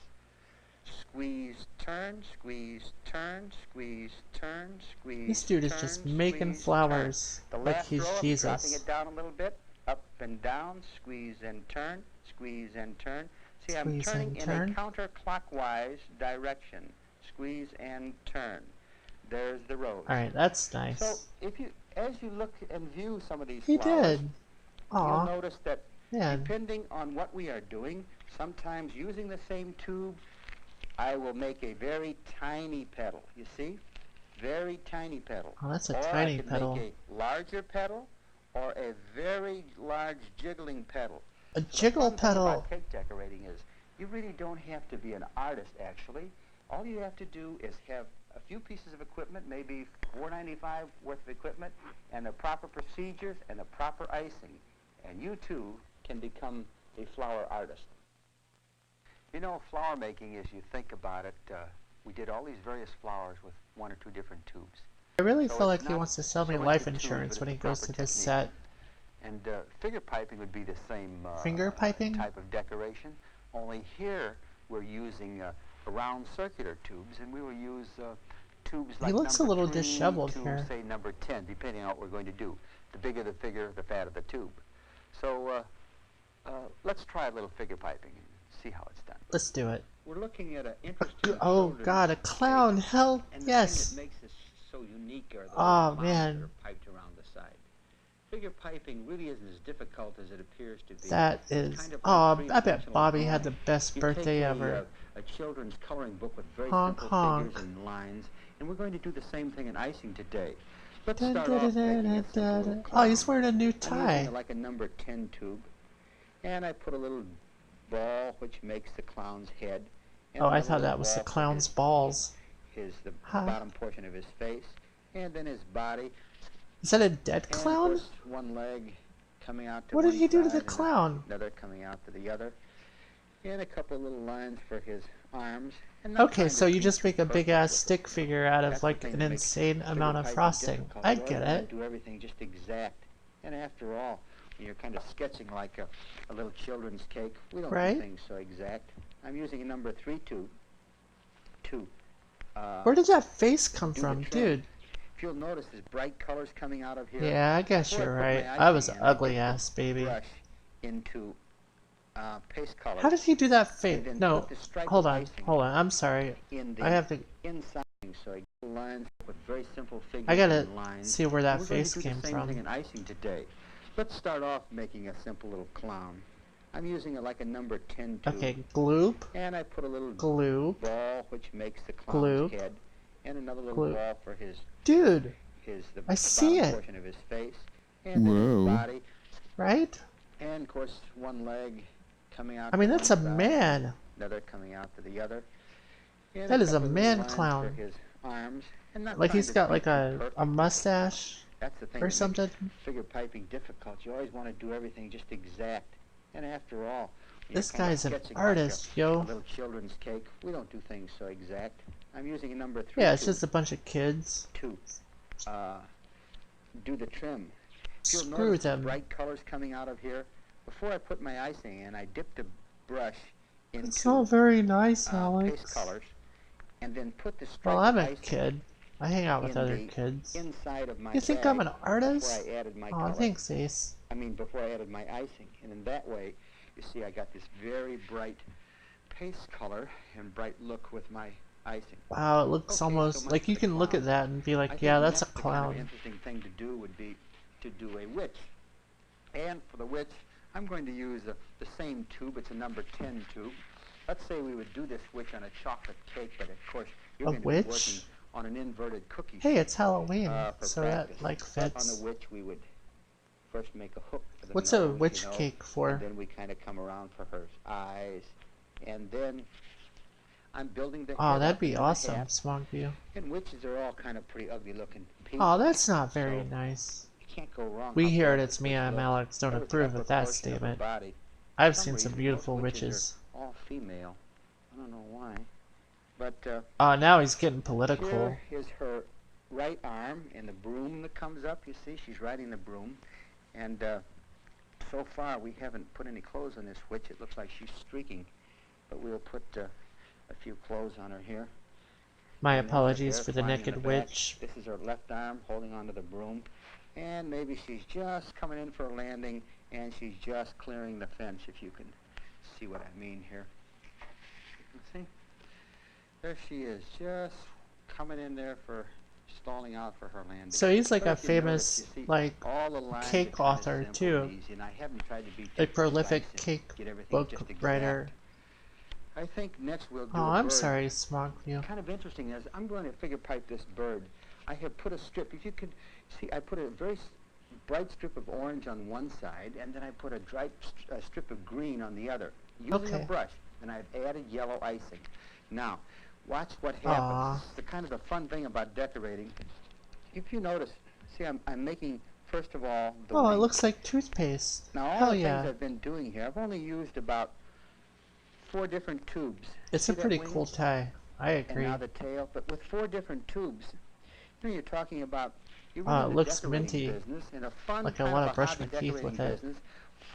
Squeeze, turn, squeeze, turn, squeeze, turn, squeeze. This dude is turn, just making squeeze, flowers turn. The like last he's row, I'm dropping Jesus. it down a little bit, up and down, squeeze and turn, squeeze and turn. See, I'm Squeeze turning and in turn. a counterclockwise direction. Squeeze and turn. There's the rose. Alright, that's nice. So, as you look and view some of these He flowers, did. you'll Aw, notice that man. depending on what we are doing, sometimes using the same tube, I will make a very tiny petal. You see? Very tiny petal. Oh, that's a Or tiny I can petal. make a larger petal or a very large jiggling petal. A So the jiggle fun thing petal. about cake decorating is you really don't have to be an artist, actually. All you have to do is have a few pieces of equipment, maybe $4.95 worth of equipment, and the proper procedures and the proper icing, and you too can become a flower artist. You know, flower making, as you think about it, we did all these various flowers with one or two different tubes. I really So feel it's like he not wants to sell so me much life the tube, insurance but when he it's the goes to proper this technique. set. And figure piping would be the same Finger piping? type of decoration, only here we're using round circular tubes, and we will use tubes like He looks a number little 3 disheveled to, here. say, number 10, depending on what we're going to do. The bigger the figure, the fatter the tube. So let's try a little figure piping and see how it's done. Let's do it. We're looking at an interesting Oh children's god, a clown! cake, Hell, and yes! the thing that makes this so unique are the Oh, clowns man. that are piped around the side. Figure piping really isn't as difficult as it appears to be. That It's is... kind of Oh, like I bet three-dimensional Bobby had drawing. the best You birthday take ever. a children's coloring book with very Honk, simple honk. figures and lines, and we're going to do the same thing in icing today. Let's Dun, start dun, off dun, making a dun, simple dun, little dun. clown. Oh, he's wearing a new I'm using tie. like a number 10 tube, and I put a little ball which makes the clown's head. And Oh, I another thought little that was the ball for clown's his- balls. the Huh. bottom portion of his face, and then his body. Is that a dead And of clown? course, one leg coming out to What did one he do to side the and clown? Another coming out to the other. And a couple of little lines for his arms. And not Okay, trying so to you be just too make a big perfect ass with it. stick figure out of That's the like thing an that makes insane figure amount of piping frosting. difficult. I You always get wanna it. do everything just exact. And after all, when you're kind of sketching like a little children's cake, we don't Right. do things so exact. I'm using a number 3 tube to Where did that face come do the from, trim. dude? If you'll notice, there's bright colors coming out of here. Yeah, I guess Before I you're put my right. icing I was an in, I ugly dip the ass baby. brush into paste color. How did he do that face? and then No, put the stripe hold of on, icing hold on. I'm sorry. in the I have to. inside, so I get lines with very simple figures I gotta and lines. see where And that we're going face to do came the same thing from. in icing today. Let's start off making a simple little clown. I'm using like a number 10 tube. Okay, gloop, And I put a little gloop. ball which makes the clown's Gloop. head, and another little Gloop. ball for his Dude, the I see bottom it. portion of his face, and then his body, right? and of course one leg coming out. I mean, to that's one a side, man. Another coming out to the other. And That is a couple of little man lines clown. For his arms, and not Like trying he's to got be like too a perfect. mustache That's the thing or that something. makes figure piping difficult. You always want to do everything just exact. And after all, when This you're kinda guy's an sketching artist, like a yo. little children's cake. We don't do things so exact. I'm using a number 3 Yeah, it's tube just a bunch of kids. to do the trim. If you'll Screw notice the them. bright colors coming out of here. Before I put my icing in, I dipped a brush It's into all very nice, paste Alex. colors, and then put the stripe Well, I'm of a icing kid. I hang out with in other the kids. inside of my You think bag I'm an artist? Before I added my Aw, color. thanks, Ace. I mean, before I added my icing. And in that way, you see I got this very bright paste color and bright look with my icing. Wow, it looks Okay, so almost much like you for the can look at clown. that and be I like, think yeah, that's a next the kind of clown. interesting thing to do would be to do a witch. And for the witch, I'm going to use the same tube. It's a number 10 tube. Let's say we would do this witch on a chocolate cake, but of course you're A going to witch? be working on an inverted cookie. Hey, it's Halloween, for so practice. that like But on fits. the witch, we would first make a hook for the What's nose, a you witch know, cake for? And then we kind of come around for her eyes, and then I'm building the. Oh, head that'd up be and the awesome, hat. Swampview. And witches are all kind of pretty ugly looking people. Oh, that's not very So, nice. You can't go wrong. We how here at bad It's this Me, witch I'm looks. Alex don't Every approve of that proportion her statement. body. I've For some seen some reason, beautiful most witches witches. are all female. I don't know why, but Oh, now he's getting political. here is her right arm and the broom that comes up. You see, she's riding the broom, And so far, we haven't put any clothes on this witch. It looks like she's streaking, but we'll put a few clothes on her here. My And there's her apologies hair for the flying in naked back. witch. This is her left arm holding onto the broom, and maybe she's just coming in for a landing, and she's just clearing the fence, if you can see what I mean here. You can see? There she is, just coming in there for stalling out for her landing. So he's like But a if you notice, famous, you see, like, all the lines are cake kinda author, simple too. and easy, and I haven't tried to be a too prolific precise and cake get everything book just exact. writer. I think next we'll do Oh, a I'm bird. sorry, Smogview. Kind of interesting is I'm going to figure pipe this bird. I have put a strip. If you could see, I put a very bright strip of orange on one side, and then I put a strip of green on the other, using Okay. a brush, and I've added yellow icing. Now, watch what happens. Aw. The kind of the fun thing about decorating. If you notice, see, I'm making first of all the Oh, it wings. looks like toothpaste. Now all Hell the yeah. things I've been doing here, I've only used about 4 different tubes. It's See a that pretty wing? cool tie. I And agree. now the tail, but with 4 different tubes. You know, you're talking about you're Wow, it running a looks decorating minty. business in a fun Like I kind wanna of a brush hobby my teeth decorating with it. business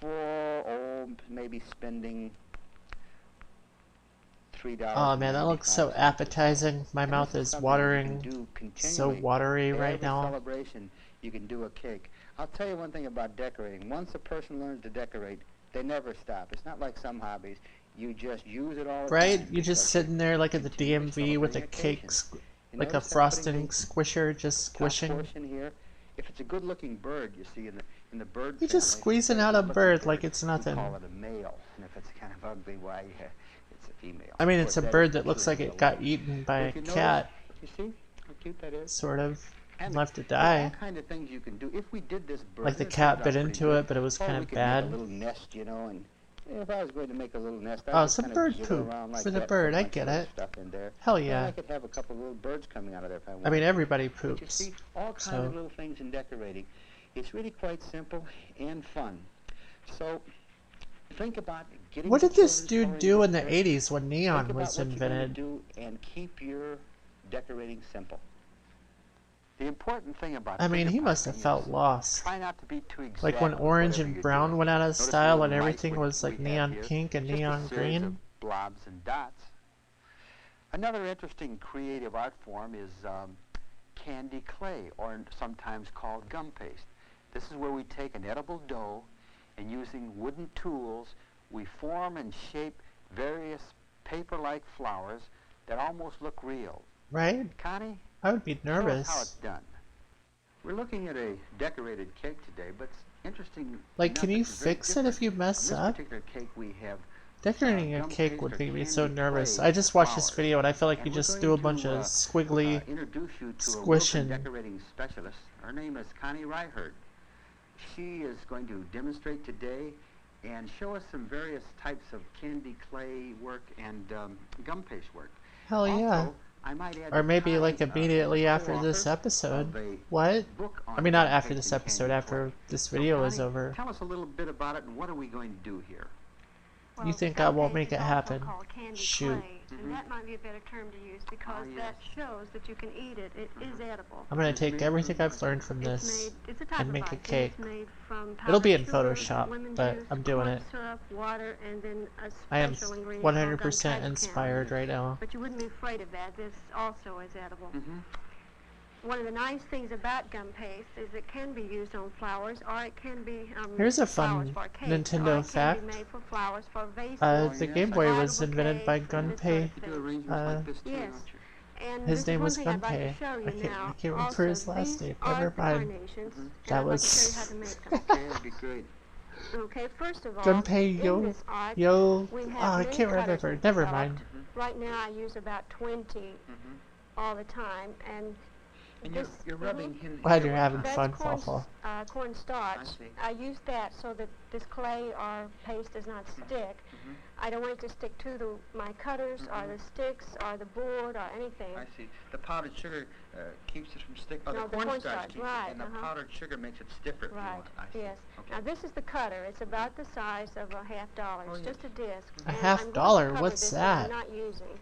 for maybe spending $3. Oh man, that looks so appetizing. My mouth is watering. So watery right now. Celebration, you can do a cake. I'll tell you one thing about decorating. Once a person learns to decorate, they never stop. It's not like some hobbies. You just use it all the Right? time. You just because sitting there like at the continue DMV with a celebrating cake, occasions. You like a notice I'm frosting putting the squisher, just top squishing. portion here. If it's a good-looking bird, you see in the bird You're just family, squeezing if it's out a good-looking bird like it's we nothing. call it a male, and if it's kind of ugly, why, it's a female. I mean, Of it's a course, bird is that looks like completely it got alike. eaten by But a if you notice, cat, you see how cute that is? sort of, And and left to there are all die. kind of things you can do. If we did this bird, Like the it cat turned out bit pretty into good. it, but it was Or kind we of could bad. make a little nest, you know, and if I was going to make a little nest, Oh, I'd just some kind bird of jiggle poop around like for the that, bird, put a I bunch get of little it. stuff in there. Hell Then yeah. I could have a couple of little birds coming out of there if I wanted. I mean, everybody But you poops. see, all kinds So, of little things in decorating. It's really quite simple and fun. So, think about getting what the did this children's dude do in the coloring books. 80s when Think neon about was what you're gonna invented? do and keep your decorating simple. The important thing about I mean, he must have fingerpiping felt is lost. try not to be too exact. Like when with orange whatever and you're brown doing. went out of Notice the style little and light everything we- was like we have neon here. pink and Just a neon series green. of blobs and dots. Another interesting creative art form is candy clay, or sometimes called gum paste. This is where we take an edible dough and using wooden tools, we form and shape various paper-like flowers that almost look real. Right? Connie, I would be tell us how nervous. it's done. We're looking at a decorated cake today, but it's interesting. Like, enough can you it's very fix it if different. you On mess this up? particular cake we have Decorating a gum cake paste would or make me so candy nervous. clay I just watched this flowers. video and I feel like And you we're just going do a to, bunch of squiggly. introduce you to a squishing. Wilson decorating specialist. Her name is Connie Reihert. She is going to demonstrate today and show us some various types of candy clay work and gum paste work. Hell yeah. Also, I might add Or that maybe Connie, like immediately is after co-author this episode. of a What? book on I mean, not gum after paste this and episode, candy after clay. this So, video is Connie, over. Tell us a little bit about it and what are we going to do here? You think I won't make it happen? Shoot. And that might be a better term to use because Oh, that shows that you can eat it. It is edible. I'm gonna take everything I've learned from It's this. made, it's a type and of make a icing. cake. It's made from It'll be in powdered sugar, Photoshop, lemon but juice, I'm doing corn it. syrup, water, and then a I am special ingredient called 100% gum inspired right now. But you wouldn't be afraid of that. This also is edible. Mm-hmm. One of the nice things about gum paste is it can be used on flowers, or it can be Here's a flowers fun for cakes, Nintendo or it fact. can be made for flowers for vases. The yes, Game I Boy got was a invented by bouquet and this sort Gunpei. of You do thing. arrangements like this too, Yes. don't you? And His this name is one was thing I'd like Gunpei. to show you I can't now. remember Also, his last these name. are Never the mind. carnations, and That I'd like to show you was how to make them. Okay, that'd be great. Okay, first of all, Gunpei in Yo this art, Yo. we have Oh, I many can't cutters remember. we've Never developed. mind. Right now, I use about 20 all the time, and And this you're rubbing him. Glad you're having that's fun, corn, Fawful. cornstarch. I see. I use that so that this clay or paste does not stick. I don't want it to stick to my cutters or the sticks or the board or anything. I see. The powdered sugar keeps it from sticking. Oh, No, the the cornstarch cornstarch, keeps right, it, and the powdered sugar makes it stiffer. If you Right, want. I see. yes. Okay. Now this is the cutter. It's about the size of a $50. Oh, It's yes. just a disc. A And half I'm going to dollar? cover What's this that? I'm not using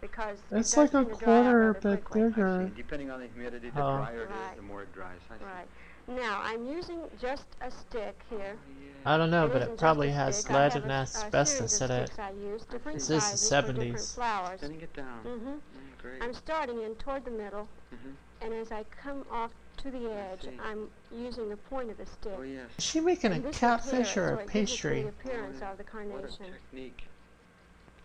because It's it does like a tend to dry out quarter, rather but quickly. bigger. I see. Depending on the humidity, the Oh. drier it is, Right. the more it dries. I see. Right. Now, I'm using just a stick here. I don't know, It but isn't it probably just a has stick. I lead have and a asbestos series in of it. sticks I use, different This is the sizes for different 70s. flowers. Setting it down. Mm-hmm. Great. I'm starting in toward the middle, and as I come off to the edge, see. I'm using the point of the stick. Oh, yes. Is she making a And this will catfish tear or it, a so it gives it pastry? the appearance of the What carnation. a technique.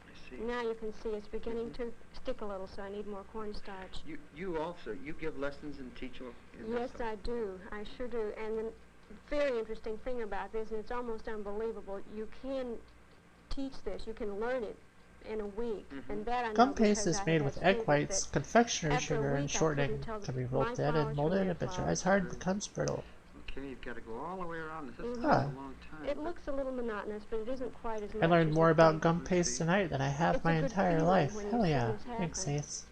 I see. Now you can see it's beginning to stick a little, so I need more cornstarch. You also, you give lessons and teach? Yes, I do. I sure do. And the very interesting thing about this, and it's almost unbelievable, you can teach this. You can learn it in a week. And that I know Gum paste because is I made had with that egg student whites, that confectioner's after a sugar, and week I shortening. couldn't tell Can be my rolled in flowers and from molded. their If it flowers. dries hard, it becomes brittle. Okay, you've got to go all the way around. This is Mhm. a long time. It looks a little monotonous, but it isn't quite as much I learned as more you about think. gum paste tonight than I have It's my a good entire feeling life. when you Hell see yeah. this Thanks, happen. Ace.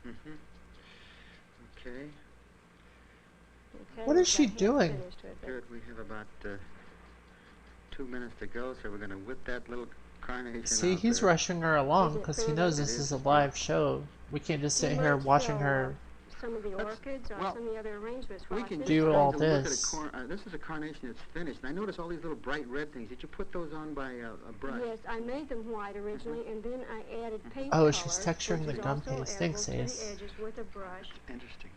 Okay, Okay, What is we've she got half doing? finished with it. good. We have about 2 minutes to go, so we're going to whip that little carnation See, out he's there. rushing her along Is it because he fair knows that- this It is a is. live show. We can't just sit You here might watching still, her. some of the Let's- orchids or well, some of the other arrangements. We while I can finish do it. all take a look this. At this is a carnation that's finished. And I noticed all these little bright red things. Did you put those on by a brush? Yes, I made them white originally, and then I added paint Oh, color, she's texturing which the is gum also paste. Thanks, edible to Ace. the edges with a brush. Interesting.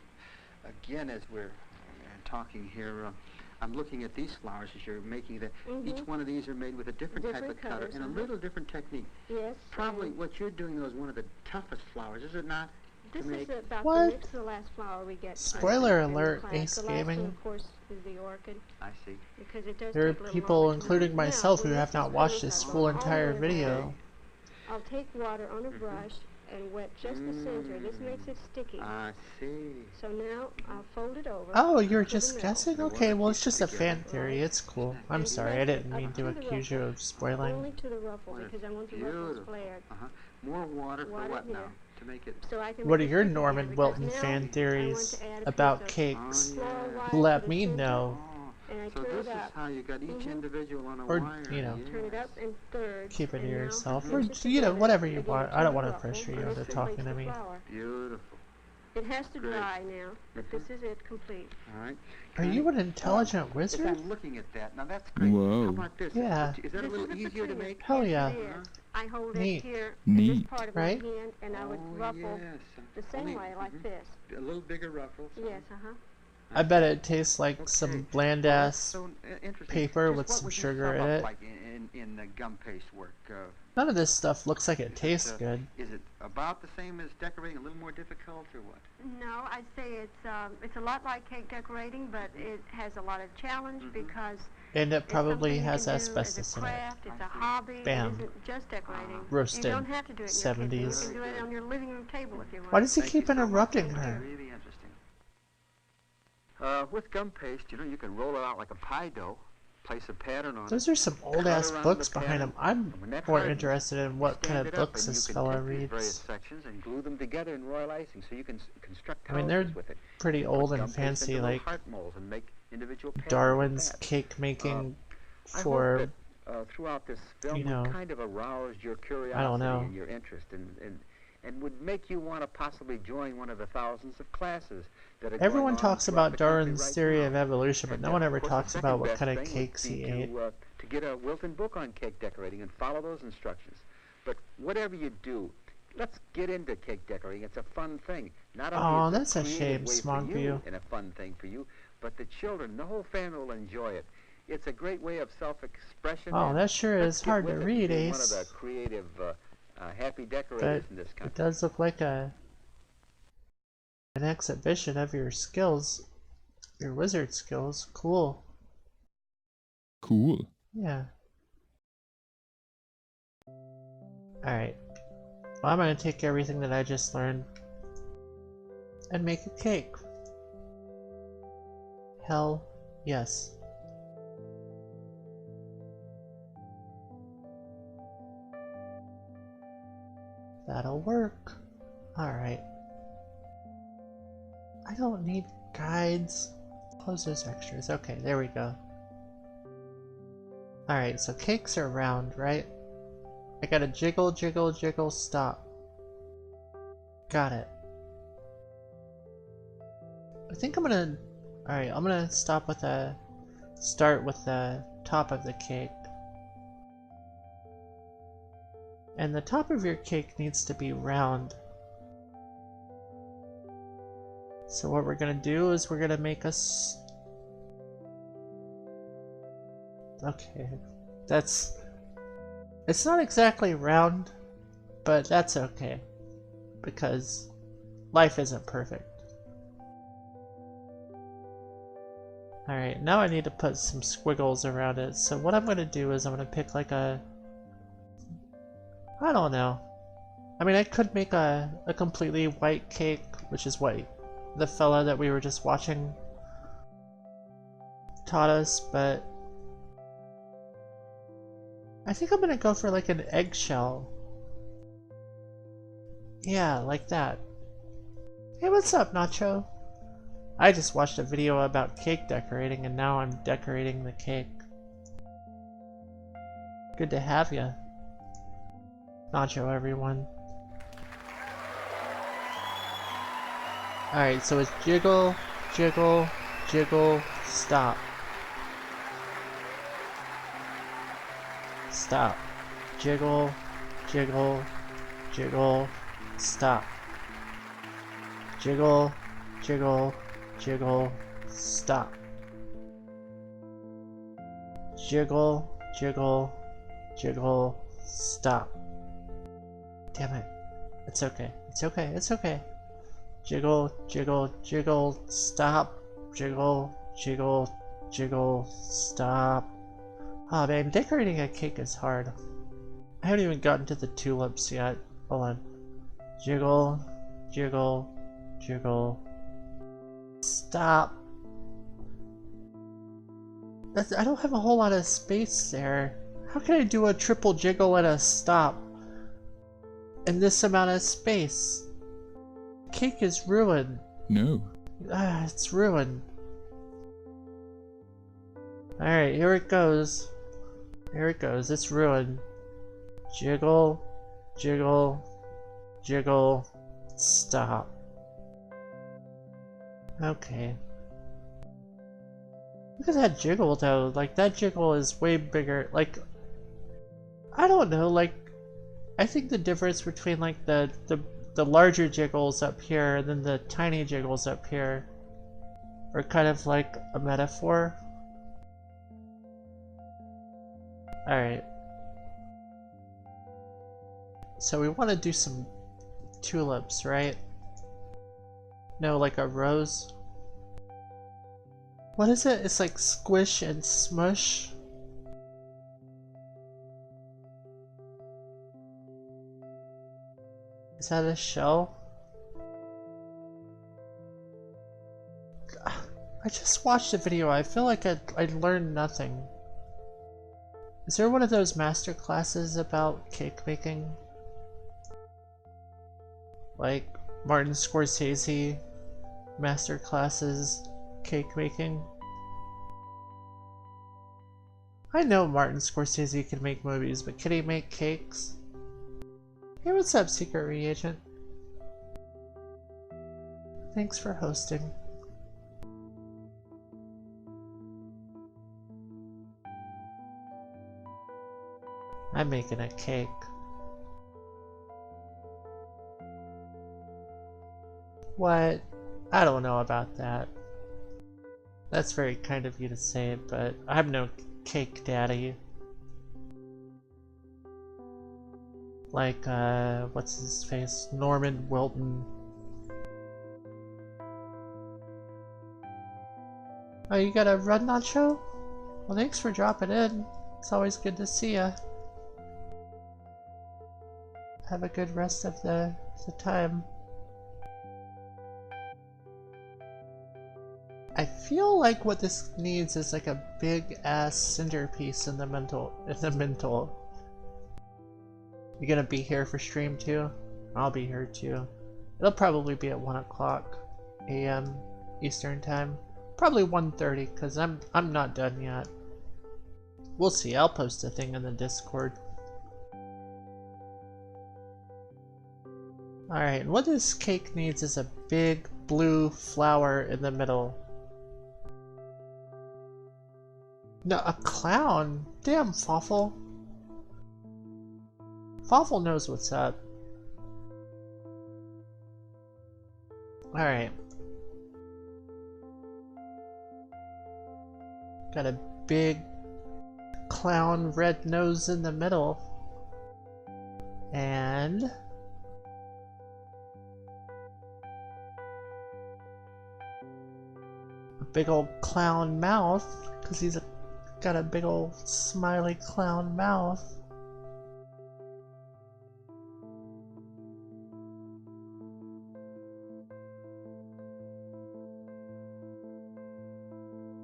Again, as we're talking here, I'm looking at these flowers as you're making the. Each Mhm. one of these are made with a different type Different of cutter cutters, and a uh-huh. little different technique. Yes. Probably and what you're doing though is one of the toughest flowers, is it not? This make- is about What? the next to the last flower we get. Spoiler in the alert, class. Ace The last Gaming. one, of course, is the orchid, I see. because it does There are take a little people, longer to including make. myself, Now, who when have this not is watched finished, this I'll full go all the entire way video. around. I'll take water on a brush and wet just the center. This makes it sticky. I see. So now I'll fold it over. Oh, you're to the just middle. guessing? The Okay, water well, it's keeps just it a fan together. theory. It's cool. I'm And sorry, I let it didn't up mean to to the accuse you ruffle. of spoiling. Only to the ruffle, What a because I want the ruffles beautiful- flared. More water for Water what here. now? To make it. So I can What are make it your sticky Norman again, Wilton because now fan I want theories to add a about piece of cakes? floral wire Let to the me center, know. And I So turn this it is up. how you got each Mhm. individual on a Or, wire. you know, Turn it up in thirds. Keep it to and now yourself. mix Or, it you know, together, whatever you again want. to I don't the want to ruffle, pressure you and into this talking completes to the me. flower. Beautiful. It has to Great. dry now, but this is it complete. All right. Are you an intelligent If wizard? I'm looking at that, now that's great. Whoa. How about this? Yeah. Is that a This little is the easier to petunia. make? Hell Yes, yeah. it is. I hold Neat. it here in this Neat. part of Right? my hand, and I would ruffle Yes. the same Only- way, like this. A little bigger ruffles. Yes, uh-huh. I bet it tastes like Okay. some bland Well, that's ass. so interesting. paper Just with what some would you sugar sum in up it. Like in the gum paste work. None of this stuff looks like it tastes uh, good. Is it about the same as decorating, a little more difficult, or what? No, I'd say it's a lot like cake decorating, but it has a lot of challenge because And it it's probably something you has can do asbestos as a in it. craft, it's a hobby. Bam. It isn't just decorating. Roasted. You don't have to do it in your kitchen. 70s. You can do it on your living room table if you want. Why does he Thank keep you so much. interrupting That's her? really interesting. With gum paste, you know, you can roll it out like a pie dough, place a pattern on Those it. are some old ass around books the behind him. pattern, I'm and when that more hardens, interested in what Stand kind of it up, books and this you can fella take these various reads. sections and glue them together in royal icing, so you can construct I mean, houses they're with it. pretty You put old gum and paste fancy, into little like heart molds and make individual patterns Darwin's like that. cake making I for. hope that throughout this film, you know, we kind of aroused your curiosity know. and your interest, and would make you want to possibly join one of the thousands of classes that are going Everyone on talks throughout about the country Darwin's right theory now. of evolution, but And, no one of ever course, the talks second about what best kind of thing would cakes be he ate. to get a Wilton book on cake decorating and follow those instructions. But whatever you do, let's get into cake decorating. It's a fun thing. Not only Aw, is it that's a creative shame, way for Smogview. you and a fun thing for you, but the children, the whole family will enjoy it. It's a great way of self-expression. Oh, and that sure let's is get hard with to it and read, be Ace. One of the creative, happy But decorators in this it country. does look like an exhibition of your skills, your wizard skills. Cool. Cool. Yeah. Alright. Well, I'm gonna take everything that I just learned and make a cake. Hell yes. That'll work. Alright. I don't need guides. Close those extras. Okay, there we go. Alright, so cakes are round, right? I gotta jiggle, jiggle, jiggle, stop. Got it. I think I'm gonna... Alright, I'm gonna start with the top of the cake. And the top of your cake needs to be round. So what we're gonna do is we're gonna make us... Okay, it's not exactly round, but that's okay, because life isn't perfect. Alright, now I need to put some squiggles around it, so what I'm gonna do is I'm gonna pick like a... I don't know. I mean, I could make a completely white cake, which is what the fella that we were just watching taught us, but I think I'm gonna go for like an eggshell. Yeah, like that. Hey, what's up, Nacho? I just watched a video about cake decorating and now I'm decorating the cake. Good to have ya. Nacho, everyone. Alright, so it's jiggle, jiggle, jiggle, stop. Stop. Jiggle, jiggle, jiggle, stop. Jiggle, jiggle, jiggle, stop. Jiggle, jiggle, jiggle, stop. Damn it. It's okay. It's okay. It's okay. Jiggle, jiggle, jiggle, stop. Jiggle, jiggle, jiggle, stop. Oh man, decorating a cake is hard. I haven't even gotten to the tulips yet. Hold on. Jiggle, jiggle, jiggle, stop. I don't have a whole lot of space there. How can I do a triple jiggle and a stop in this amount of space? Cake is ruined. No. It's ruined. Alright, here it goes. Here it goes. It's ruined. Jiggle, jiggle, jiggle, stop. Okay. Look at that jiggle though. Like, that jiggle is way bigger. Like, I don't know. Like, I think the difference between like the larger jiggles up here and then the tiny jiggles up here are kind of like a metaphor. Alright. So we want to do some tulips, right? No, like a rose. What is it? It's like squish and smush. Is that a shell? I just watched a video. I feel like I learned nothing. Is there one of those master classes about cake making? Like Martin Scorsese master classes cake making? I know Martin Scorsese can make movies, but can he make cakes? Hey, what's up, Secret Reagent? Thanks for hosting. I'm making a cake. What? I don't know about that. That's very kind of you to say, but I'm no cake daddy. Like, what's his face? Norman Wilton. Oh, you got a run, Nacho? Well, thanks for dropping in. It's always good to see ya. Have a good rest of the time. I feel like what this needs is like a big ass centerpiece in the middle. You gonna be here for stream too? I'll be here too. It'll probably be at 1 o'clock AM Eastern time. Probably 1:30 because I'm not done yet. We'll see. I'll post a thing in the Discord. Alright, what this cake needs is a big blue flower in the middle. No, a clown? Damn, Fawful. Fawful knows what's up. Alright. Got a big clown red nose in the middle. And a big old clown mouth, because he's got a big old smiley clown mouth.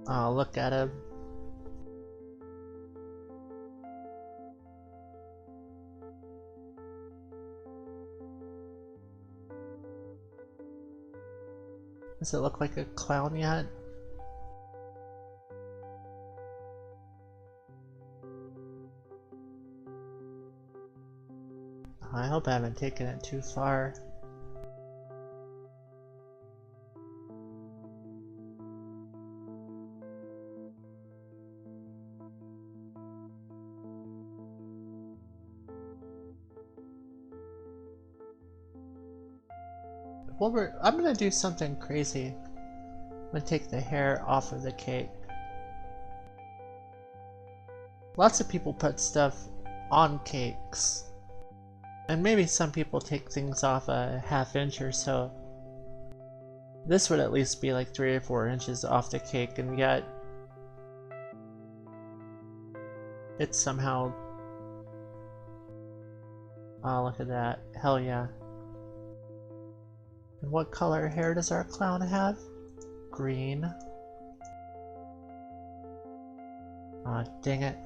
Oh, look at him. Does it look like a clown yet? I hope I haven't taken it too far. Well, I'm gonna do something crazy. I'm gonna take the hair off of the cake. Lots of people put stuff on cakes. And maybe some people take things off a ½ inch or so. This would at least be like 3 or 4 inches off the cake, and yet it's somehow... Oh, look at that. Hell yeah. And what color hair does our clown have? Green. Aw, dang it.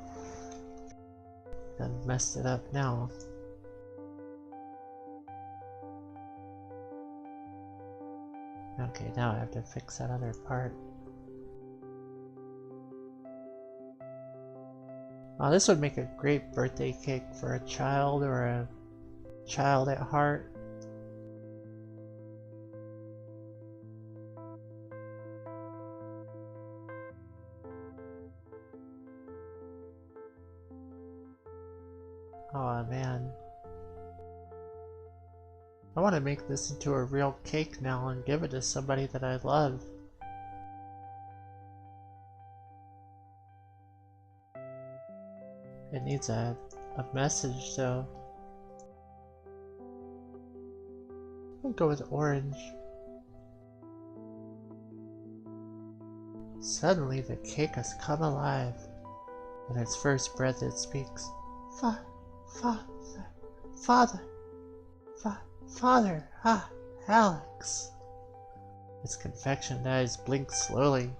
Done messed it up now. Okay, now I have to fix that other part. Oh, this would make a great birthday cake for a child or a child at heart. Oh man. I want to make this into a real cake now and give it to somebody that I love. It needs a message though. I'll go with orange. Suddenly the cake has come alive. In its first breath it speaks. Father, Alex. Its confectioned eyes blink slowly,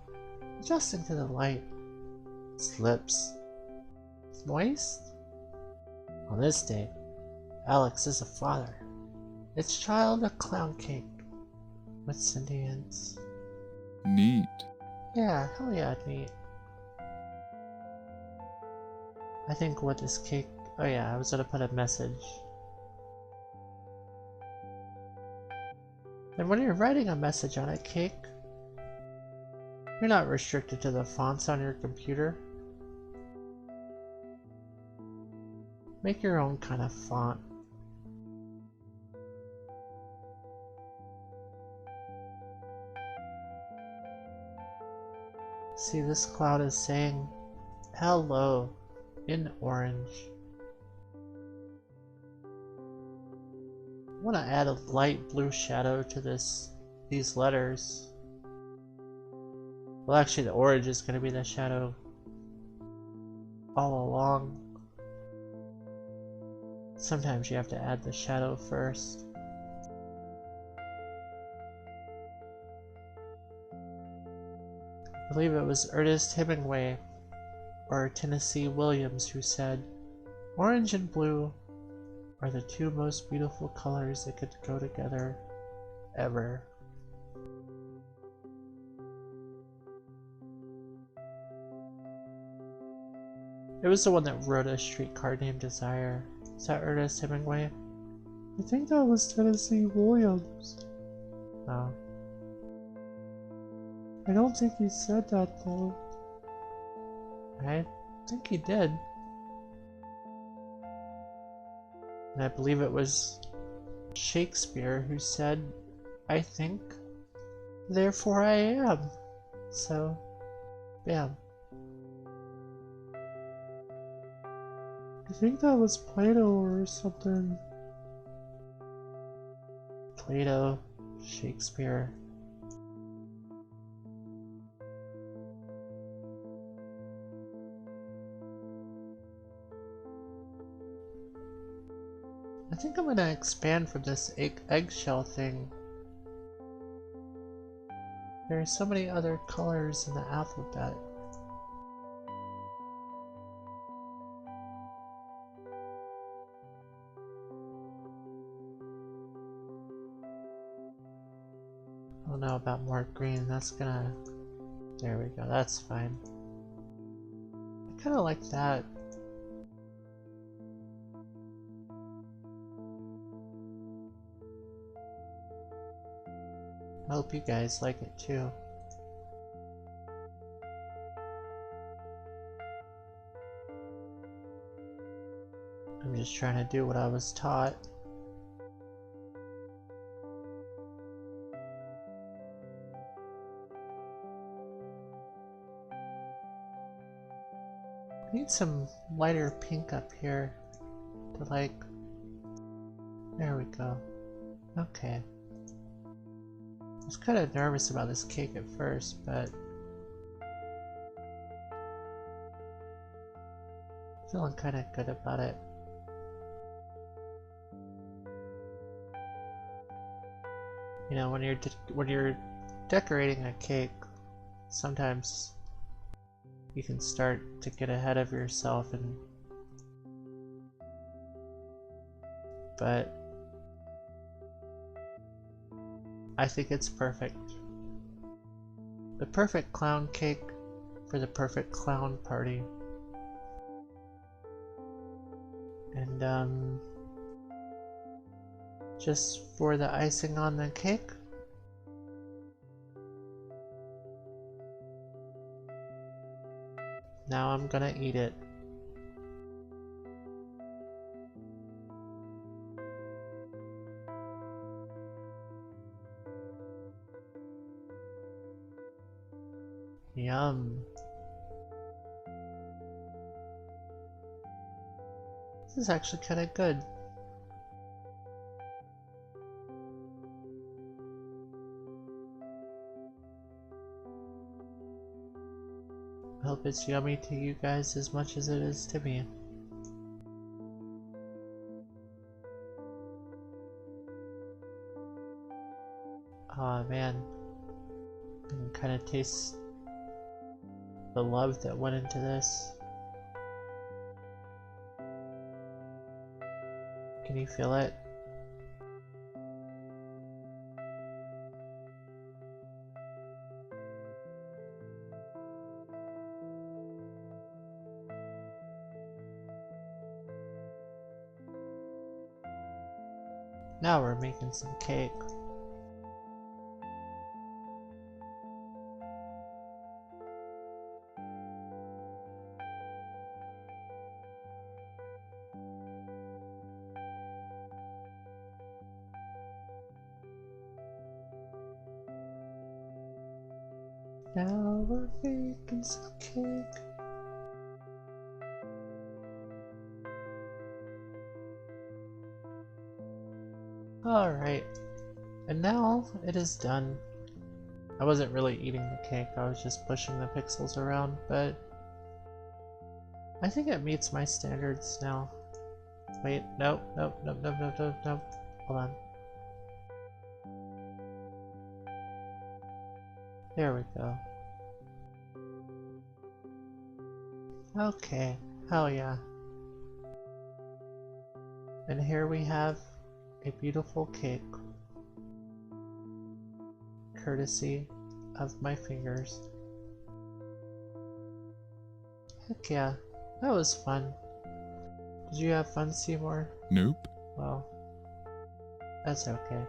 adjusting to the light. Its lips moist. On this day, Alex is a father. Its child a clown cake with sentience. Neat. Yeah, hell yeah, neat. I think what this cake... Oh yeah, I was gonna put a message. And when you're writing a message on a cake, you're not restricted to the fonts on your computer. Make your own kind of font. See, this cloud is saying hello in orange. I want to add a light blue shadow to these letters. Well, actually the orange is going to be the shadow all along. Sometimes you have to add the shadow first. I believe it was Ernest Hemingway or Tennessee Williams who said, "Orange and blue are the two most beautiful colors that could go together ever." It was the one that wrote A Streetcar Named Desire. Is that Ernest Hemingway? I think that was Tennessee Williams. Oh. I don't think he said that though. I think he did. And I believe it was Shakespeare who said, "I think, therefore I am." So, bam. I think that was Plato or something. Plato, Shakespeare. I think I'm gonna expand from this eggshell thing. There are so many other colors in the alphabet. I don't know about more green. That's gonna... There we go. That's fine. I kind of like that. I hope you guys like it too. I'm just trying to do what I was taught. I need some lighter pink up here to like... There we go. Okay. I was kind of nervous about this cake at first, but feeling kind of good about it. You know, when you're decorating a cake, sometimes you can start to get ahead of yourself, but I think it's perfect. The perfect clown cake for the perfect clown party. And just for the icing on the cake, now I'm gonna eat it. Yum. This is actually kind of good. I hope it's yummy to you guys as much as it is to me. Aw, man. I can kind of taste the love that went into this. Can you feel it? Now we're making some cake. Now we're making some cake. Alright, and now it is done. I wasn't really eating the cake, I was just pushing the pixels around, but I think it meets my standards now. Wait, nope. Hold on. There we go. Okay, hell yeah. And here we have a beautiful cake, courtesy of my fingers. Heck yeah, that was fun. Did you have fun, Seymour? Nope. Well, that's okay.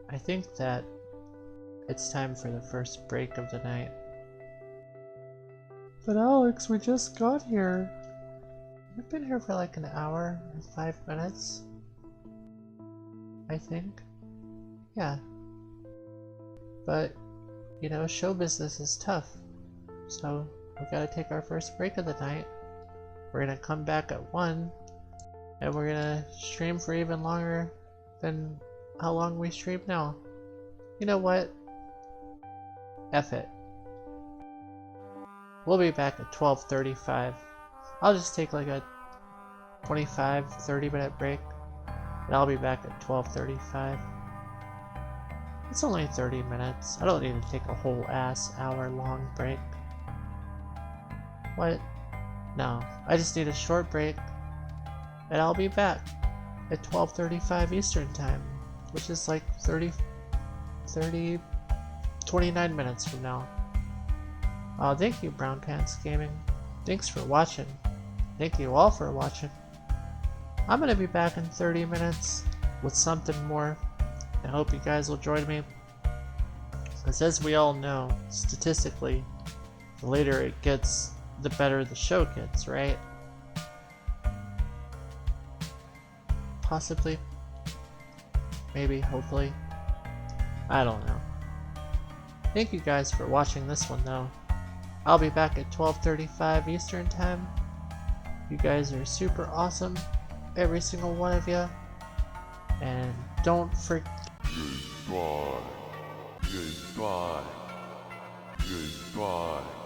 I think that it's time for the first break of the night. But Alex, we just got here. We've been here for like an hour and 5 minutes. I think. Yeah. But, you know, show business is tough. So, we gotta take our first break of the night. We're gonna come back at 1. And we're gonna stream for even longer than how long we stream now. You know what? F it. We'll be back at 12:35. I'll just take like a 25-30 minute break. And I'll be back at 12:35. It's only 30 minutes. I don't need to take a whole ass hour long break. What? No. I just need a short break. And I'll be back at 12:35 Eastern Time, which is like 29 minutes from now. Thank you, Brown Pants Gaming. Thanks for watching. Thank you all for watching. I'm gonna be back in 30 minutes with something more. I hope you guys will join me. Because as we all know, statistically, the later it gets, the better the show gets, right? Possibly. Maybe, hopefully. I don't know. Thank you guys for watching this one though. I'll be back at 12:35 Eastern Time. You guys are super awesome, every single one of you. And don't forget. Goodbye. Goodbye. Goodbye.